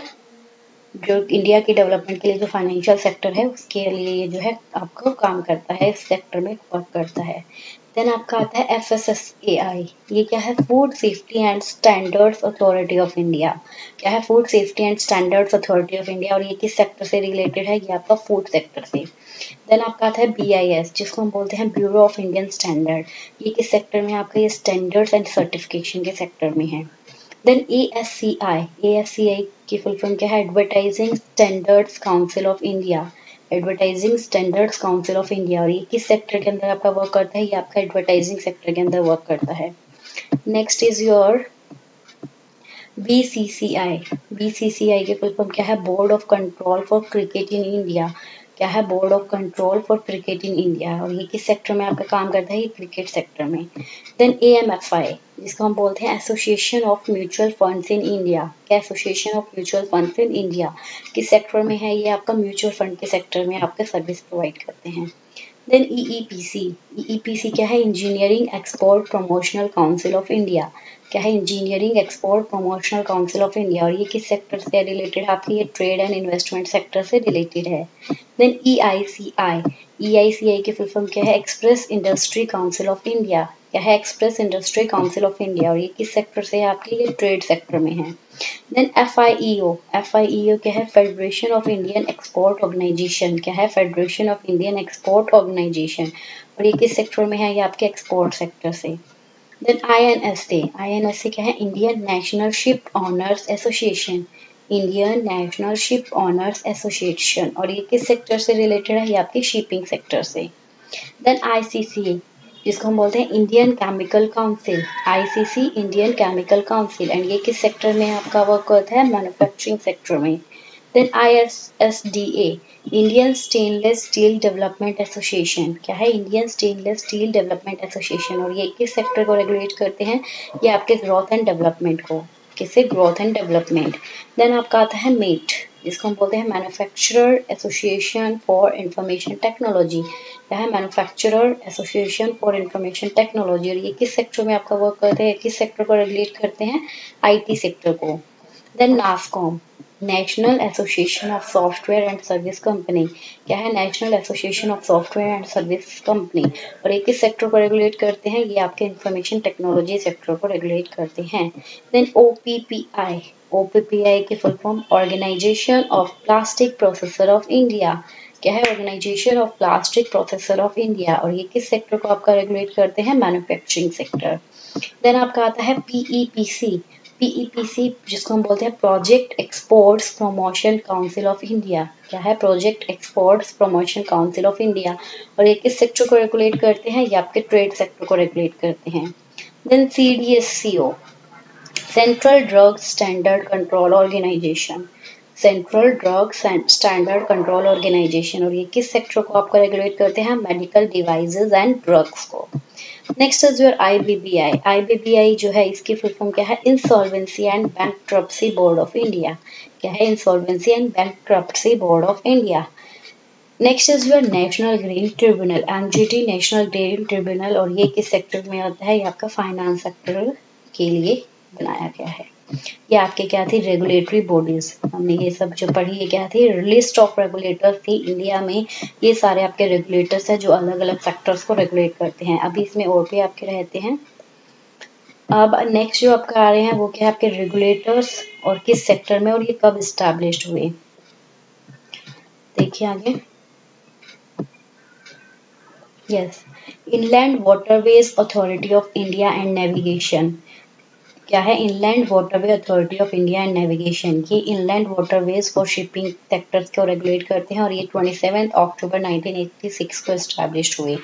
जो इंडिया की डेवलपमेंट के लिए जो फाइनेंशियल सेक्टर है उसके लिए ये जो है आपको काम करता है, इस सेक्टर में वर्क करता है। देन आपका आता है FSSAI। ये क्या है? Food safety and standards authority of India. क्या है? Food safety and standards authority of India. और ये किस सेक्टर से रिलेटेड है? ये आपका फूड सेक्टर से। देन आपका आता है BIS, जिसको हम बोलते हैं ब्यूरो ऑफ इंडियन स्टैंडर्ड। ये किस सेक्टर में आपका? ये स्टैंडर्ड्स एंड सर्टिफिकेशन के सेक्टर में है। देन ASCI की फुल फॉर्म क्या है? Advertising standards council of India. Advertising standards council of India. और ये किस सेक्टर के अंदर आपका वर्क करता है? ये आपका एडवर्टाइजिंग सेक्टर के अंदर वर्क करता है। Next is your BCCI। BCCI की फुल फॉर्म क्या है? Board of control for cricket in India. क्या है? Board of control for cricket in India. और ये किस सेक्टर में आपका काम करता है? ये क्रिकेट सेक्टर में। देन AMFI, जिसको हम बोलते हैं association of mutual funds in India. क्या? Association of mutual funds in India. किस सेक्टर में है? ये आपका म्यूचुअल फंड के सेक्टर में आपके सर्विस प्रोवाइड करते हैं। देन EEPC क्या है? Engineering export promotional council of India. क्या है? Engineering export promotional council of India. और ये किस सेक्टर से रिलेटेड? आपकी ये ट्रेड एंड इन्वेस्टमेंट सेक्टर से रिलेटेड है। देन EICI की फुल फॉर्म क्या है? Express industry council of India. क्या है? Express industry council of India. और ये किस सेक्टर से है? आपकी ये ट्रेड सेक्टर में है। देन FIEO क्या है? Federation of Indian export organisation. क्या है? Federation of Indian export organisation. और ये किस सेक्टर में है? ये आपके एक्सपोर्ट सेक्टर से। देन INSA क्या है? Indian national ship owners association. Indian national ship owners association. और ये किस सेक्टर से रिलेटेड है? ये आपके शिपिंग सेक्टर से। देन ICCA, जिसको हम बोलते हैं Indian chemical council, ICC Indian chemical council, and ये किस सेक्टर में आपका वर्क करता है? मैन्युफैक्चरिंग सेक्टर में। Then ISSDA, Indian stainless steel development association, क्या है? Indian stainless steel development association, और ये किस सेक्टर को रेगुलेट करते हैं? ये आपके ग्रोथ एंड डेवलपमेंट को, किसे? Growth and development. देन आपका आता है मेट, जिसको हम बोलते हैं manufacturer association for information technology, क्या है? Manufacturer association for information technology, और ये किस सेक्टर में आपका वर्क करते हैं? किस सेक्टर को रेगुलेट करते हैं? IT सेक्टर को। Then NASSCOM, national association of software and service company, क्या है? National association of software and service company, और ये किस सेक्टर को रेगुलेट करते हैं? ये आपके इंफॉर्मेशन टेक्नोलॉजी सेक्टर को रेगुलेट करते हैं। देन OPPI, OPPI की full form organisation of plastic processor of India, क्या है? Organisation of plastic processor of India, और ये किस सेक्टर को आपका रेगुलेट करते हैं? Manufacturing sector. देन आपका आता है PEPC, PEPC जिसको हम बोलते हैं project exports promotion council of India, क्या है? Project exports promotion council of India, और ये किस सेक्टर को रेगुलेट करते हैं? ये आपके ट्रेड सेक्टर को रेगुलेट करते हैं। Then CDSCO, central drug standard control organisation, central drug standard control organisation, और ये किस सेक्टर को आपको रेगुलेट करते हैं? मेडिकल डिवाइसेस एंड ड्रग्स को। Next is your IBBI, IBBI जो है इसकी फुल फॉर्म क्या है? Insolvency and bankruptcy board of India, क्या है? Insolvency and bankruptcy board of India. Next is your national green tribunal, NGT, national green tribunal, और ये किस सेक्टर में होता है? ये आपका फाइनेंस सेक्टर के लिए बनाया गया है। ये आपके क्या थी? रेगुलेटरी बॉडीज, हमने ये सब जो पढ़ी है क्या थी? लिस्ट ऑफ रेगुलेटर्स थी इंडिया में, ये सारे आपके रेगुलेटर्स हैं जो अलग अलग सेक्टर्स को रेगुलेट करते हैं। अभी इसमें और भी आपके रहते हैं। अब नेक्स्ट जो आपका आ रहे हैं वो क्या है? आपके रेगुलेटर्स और किस सेक्टर में, और ये कब स्टैब्लिश्ड हुए? देखिए आगे। Yes, inland waterways authority of India and navigation, क्या है? Inland waterway authority of India and navigation, ये inland waterways for shipping sectors को रेगुलेट करते हैं, और ये 27 अक्टूबर 1986 को एस्टैब्लिश्ड हुए।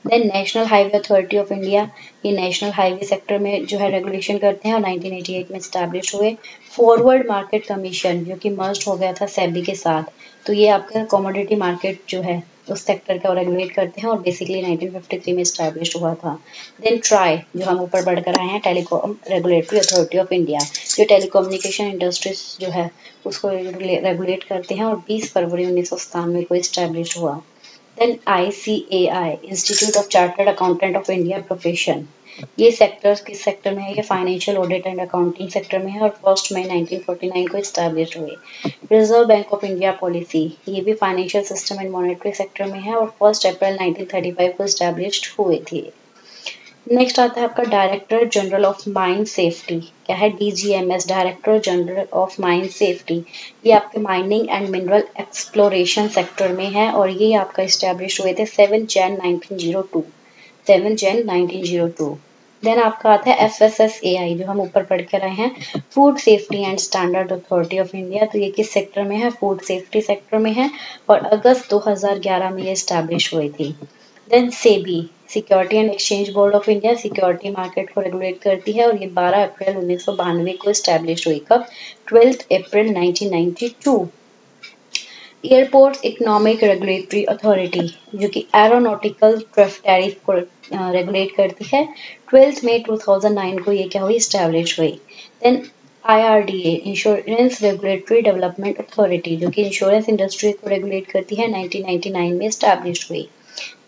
Then national highway authority of India, ये नेशनल हाईवे सेक्टर में जो है रेगुलेशन करते हैं और 1988 में एस्टैब्लिश हुए। फॉरवर्ड मार्केट कमीशन जो कि मर्ज हो गया था सेबी के साथ, तो ये आपका कमोडिटी मार्केट जो है उस सेक्टर का रेगुलेट करते हैं और बेसिकली 1953 में एस्टैब्लिश हुआ था। देन ट्राई जो हम ऊपर बढ़कर आए हैं, telecom regulatory authority of India, जो टेलीकम्युनिकेशन इंडस्ट्रीज जो है उसको रेगुलेट करते हैं और 20 फरवरी 1997 को एस्टैब्लिश हुआ। Then ICAI, institute of chartered accountant of India profession, ये सेक्टर्स किस सेक्टर में है? ये financial audit and accounting sector में है और 1 मई 1949 को एस्टैब्लिश हुए। Reserve bank of India policy, ये भी financial system and monetary sector में है और 1 अप्रैल 1935 को एस्टैब्लिश्ड हुए थे। नेक्स्ट आता है आपका director general of mine safety, क्या है? DGMS, director general of mine safety, ये आपके mining and mineral exploration sector में है और ये आपका इस्टेब्लिश हुए थे 7 जैन 1902, 7 जैन 1902। देन आपका आता है FSSAI, जो हम ऊपर पढ़ कर आए हैं, food safety and standard authority of India, तो ये किस सेक्टर में है? फूड सेफ्टी सेक्टर में है और अगस्त 2011 में ये इस्टेब्लिश हुई थी। Then SEBI, security and exchange board of India, security market को रेगुलेट करती है और ये 12 अप्रैल 1992 को एस्टैब्लिश हुई। कब? 12 अप्रैल 1992। एयरपोर्ट इकोनॉमिक रेगुलेटरी अथॉरिटी, जो कि एरोनॉटिकल टैरिफ को रेगुलेट करती है, 12 मई 2009 को ये क्या हुई? एस्टैब्लिश हुई। Then IRDA, insurance regulatory development authority, जो कि इंश्योरेंस इंडस्ट्री को रेगुलेट करती है, 1999 में एस्टैब्लिश हुई।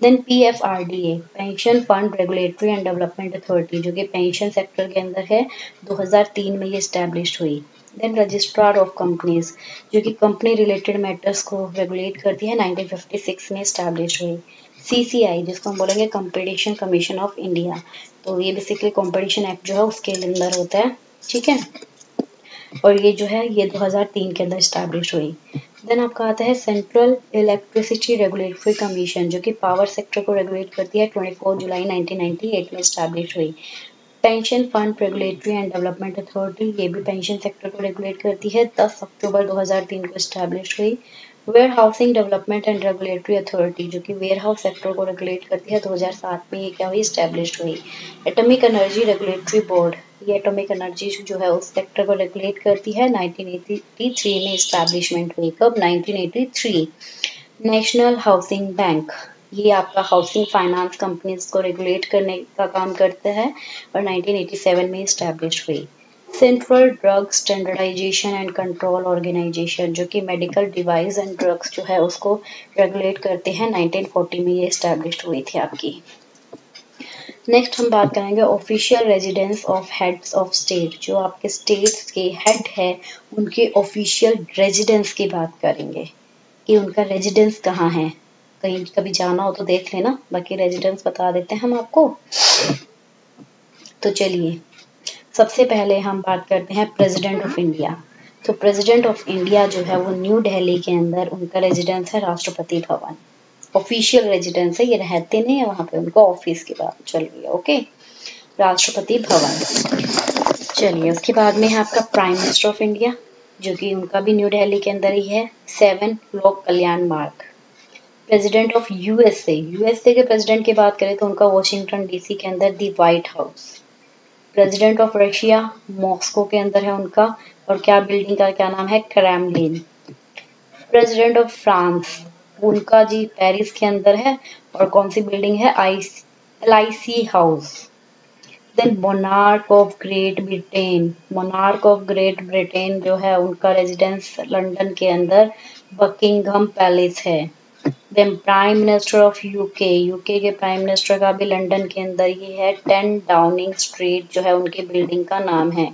Then PFRDA, pension fund regulatory and development authority, जो कि पेंशन सेक्टर के अंदर है, 2003 में ये एस्टैब्लिश्ड हुई। देन रजिस्ट्रार ऑफ कंपनीज, जो कि कंपनी रिलेटेड मैटर्स को रेगुलेट करती है, 1956 में एस्टैब्लिश हुई। CCI, जिसको हम बोलेंगे कंपटीशन कमीशन ऑफ इंडिया, तो ये बेसिकली कंपटीशन एक्ट जो है उसके अंदर होता है, ठीक है, और ये जो है ये 2003 के अंदर एस्टैब्लिश हुई। देन आपका आता है सेंट्रल इलेक्ट्रिसिटी रेगुलेटरी कमीशन, जो कि पावर सेक्टर को रेगुलेट करती है, 24 जुलाई 1998 में एस्टैब्लिश हुई। Pension fund regulatory and development authority, ये भी पेंशन सेक्टर को रेगुलेट करती है, 10 अक्टूबर 2003 को एस्टैब्लिश हुई। Warehousing development and regulatory authority, जो कि वेयर हाउस सेक्टर को रेगुलेट करती है, 2007 में ये क्या हुई, स्टैब्लिश हुई। एटॉमिक एनर्जी रेगुलेटरी बोर्ड, ये एटॉमिक एनर्जी जो है उस सेक्टर को रेगुलेट करती है, 1983 में स्टैब्लिशमेंट हुई। कब, 1983। नेशनल हाउसिंग बैंक, ये आपका हाउसिंग फाइनेंस कंपनीज को रेगुलेट करने का काम करता है और 1987 में स्टैब्लिश हुई। Central drug standardisation and control organisation, जो कि मेडिकल डिवाइस एंड ड्रग्स जो है उसको रेगुलेट करते हैं, 1940 में ये स्टैब्लिश हुई थी आपकी। नेक्स्ट हम बात करेंगे official residence of heads of state, जो आपके स्टेट्स के हेड है उनके ऑफिशियल रेजिडेंस की बात करेंगे कि उनका रेजिडेंस कहाँ है। कहीं कभी जाना हो तो देख लेना, बाकी रेजिडेंस बता देते हैं हम आपको। तो चलिए सबसे पहले हम बात करते हैं प्रेसिडेंट ऑफ इंडिया। तो प्रेसिडेंट ऑफ इंडिया जो है वो न्यू दिल्ली के अंदर उनका रेजिडेंस है राष्ट्रपति भवन, ऑफिशियल रेजिडेंस है, ये रहते नहीं है वहां पे, उनका ऑफिस की बात चल रही है। ओके, राष्ट्रपति भवन। चलिए उसके बाद में है आपका प्राइम मिनिस्टर ऑफ इंडिया, जो कि उनका भी न्यू दिल्ली के अंदर ही है, 7 Lok Kalyan Marg. President of USA, USA के प्रेसिडेंट की बात करें तो उनका वॉशिंगटन डीसी के अंदर the White House. President of Russia, Moscow के अंदर है उनका, और क्या बिल्डिंग का क्या नाम है, क्रेमलिन। प्रेसिडेंट ऑफ फ्रांस, उनका जी पेरिस के अंदर है, और कौन सी बिल्डिंग है, LIC house. Then monarch of Great Britain, monarch of Great Britain जो है उनका रेजिडेंस लंदन के अंदर बकिंगम पैलेस है। Then prime minister of UK, UK के प्राइम मिनिस्टर का भी लंदन के अंदर ही है, 10 डाउनिंग स्ट्रीट जो है उनकी बिल्डिंग का नाम है।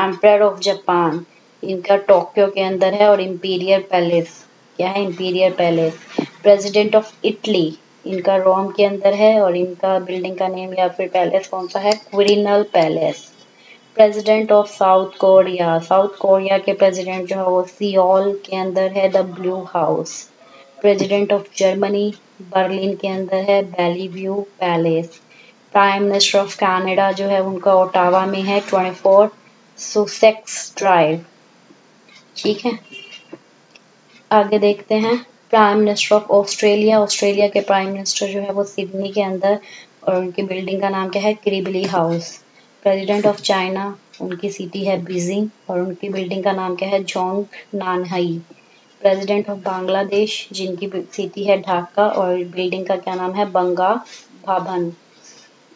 एम्परर ऑफ जापान, इनका टोक्यो के अंदर है, और इंपीरियल पैलेस, क्या है, imperial palace. President of Italy, इनका रोम के अंदर है, और इनका बिल्डिंग का नेम या फिर पैलेस कौन सा है, Quirinal palace. President of south Korea, south Korea के प्रेसिडेंट जो है वो सियोल के अंदर है, the blue house. President of Germany, Berlin के अंदर है, Bellevue palace. Prime minister of Canada जो है उनका ओटावा में है, 24 सुसेक्स ड्राइव। ठीक है, आगे देखते हैं prime minister of Australia, Australia के प्राइम मिनिस्टर जो है वो सिडनी के अंदर, और उनकी बिल्डिंग का नाम क्या है, क्रिबली हाउस। प्रेसिडेंट ऑफ चाइना, उनकी सिटी है बीजिंग, और उनकी बिल्डिंग का नाम क्या है, जोंग नानहाई। प्रेसिडेंट ऑफ बांग्लादेश, जिनकी सिटी है ढाका, और बिल्डिंग का क्या नाम है, Banga Bhavan.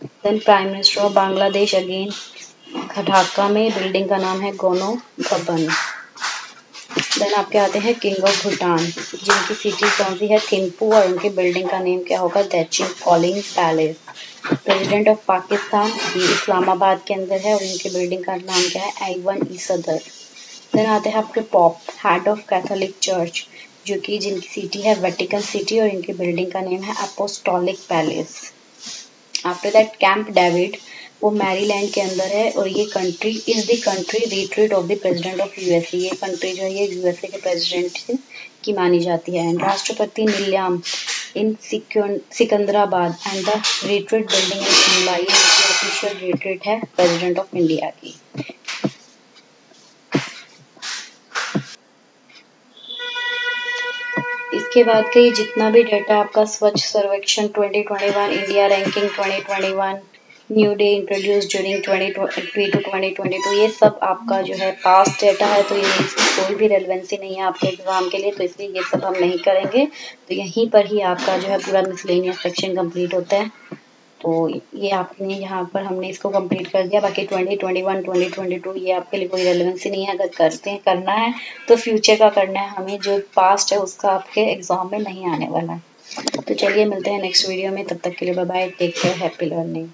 Then prime minister of Bangladesh again Dhaka में, बिल्डिंग का नाम है गोनो भवन। देन आपके आते हैं किंग ऑफ भूटान, जिनकी सिटी कौन सी है, थिम्पू, और उनकी बिल्डिंग का नेम क्या होगा, दैचिंग कॉलिंग पैलेस। प्रेसिडेंट ऑफ पाकिस्तान, ये इस्लामाबाद के अंदर है, और उनकी बिल्डिंग का नाम क्या है, ऐवन ई सदर। देन आते हैं आपके pop, head of Catholic church, जो कि जिनकी सिटी है वेटिकन सिटी, और इनकी बिल्डिंग का नेम है apostolic palace. After that camp David, वो मैरीलैंड के अंदर है, और ये country is the country retreat of the president of USA, ये कंट्री जो है ये यूएसए के प्रेसिडेंट की मानी जाती है। And Rashtrapati Nilayam in Secunderabad, and the retreat building in Shimla, ये ऑफिशियल रिट्रीट है प्रेसिडेंट ऑफ इंडिया की। इसके बाद का ये जितना भी डेटा आपका Swachh Survekshan 2021, India ranking 2021, new day introduce during 2020 to 2022, ये सब आपका जो है पास्ट डेटा है, तो ये इसकी कोई भी रेलेवेंसी नहीं है आपके एग्जाम के लिए, तो इसलिए ये सब हम नहीं करेंगे। तो यहीं पर ही आपका जो है पूरा मिसलेनियस सेक्शन कंप्लीट होता है। तो ये आपने यहाँ पर हमने इसको कंप्लीट कर दिया। बाकी 2021 2022 ये आपके लिए कोई रेलेवेंसी नहीं है। अगर करते हैं करना है तो फ्यूचर का करना है हमें, जो पास्ट है उसका आपके एग्जाम में नहीं आने वाला है। तो चलिए मिलते हैं नेक्स्ट वीडियो में, तब तक के लिए bye bye, take care, happy learning.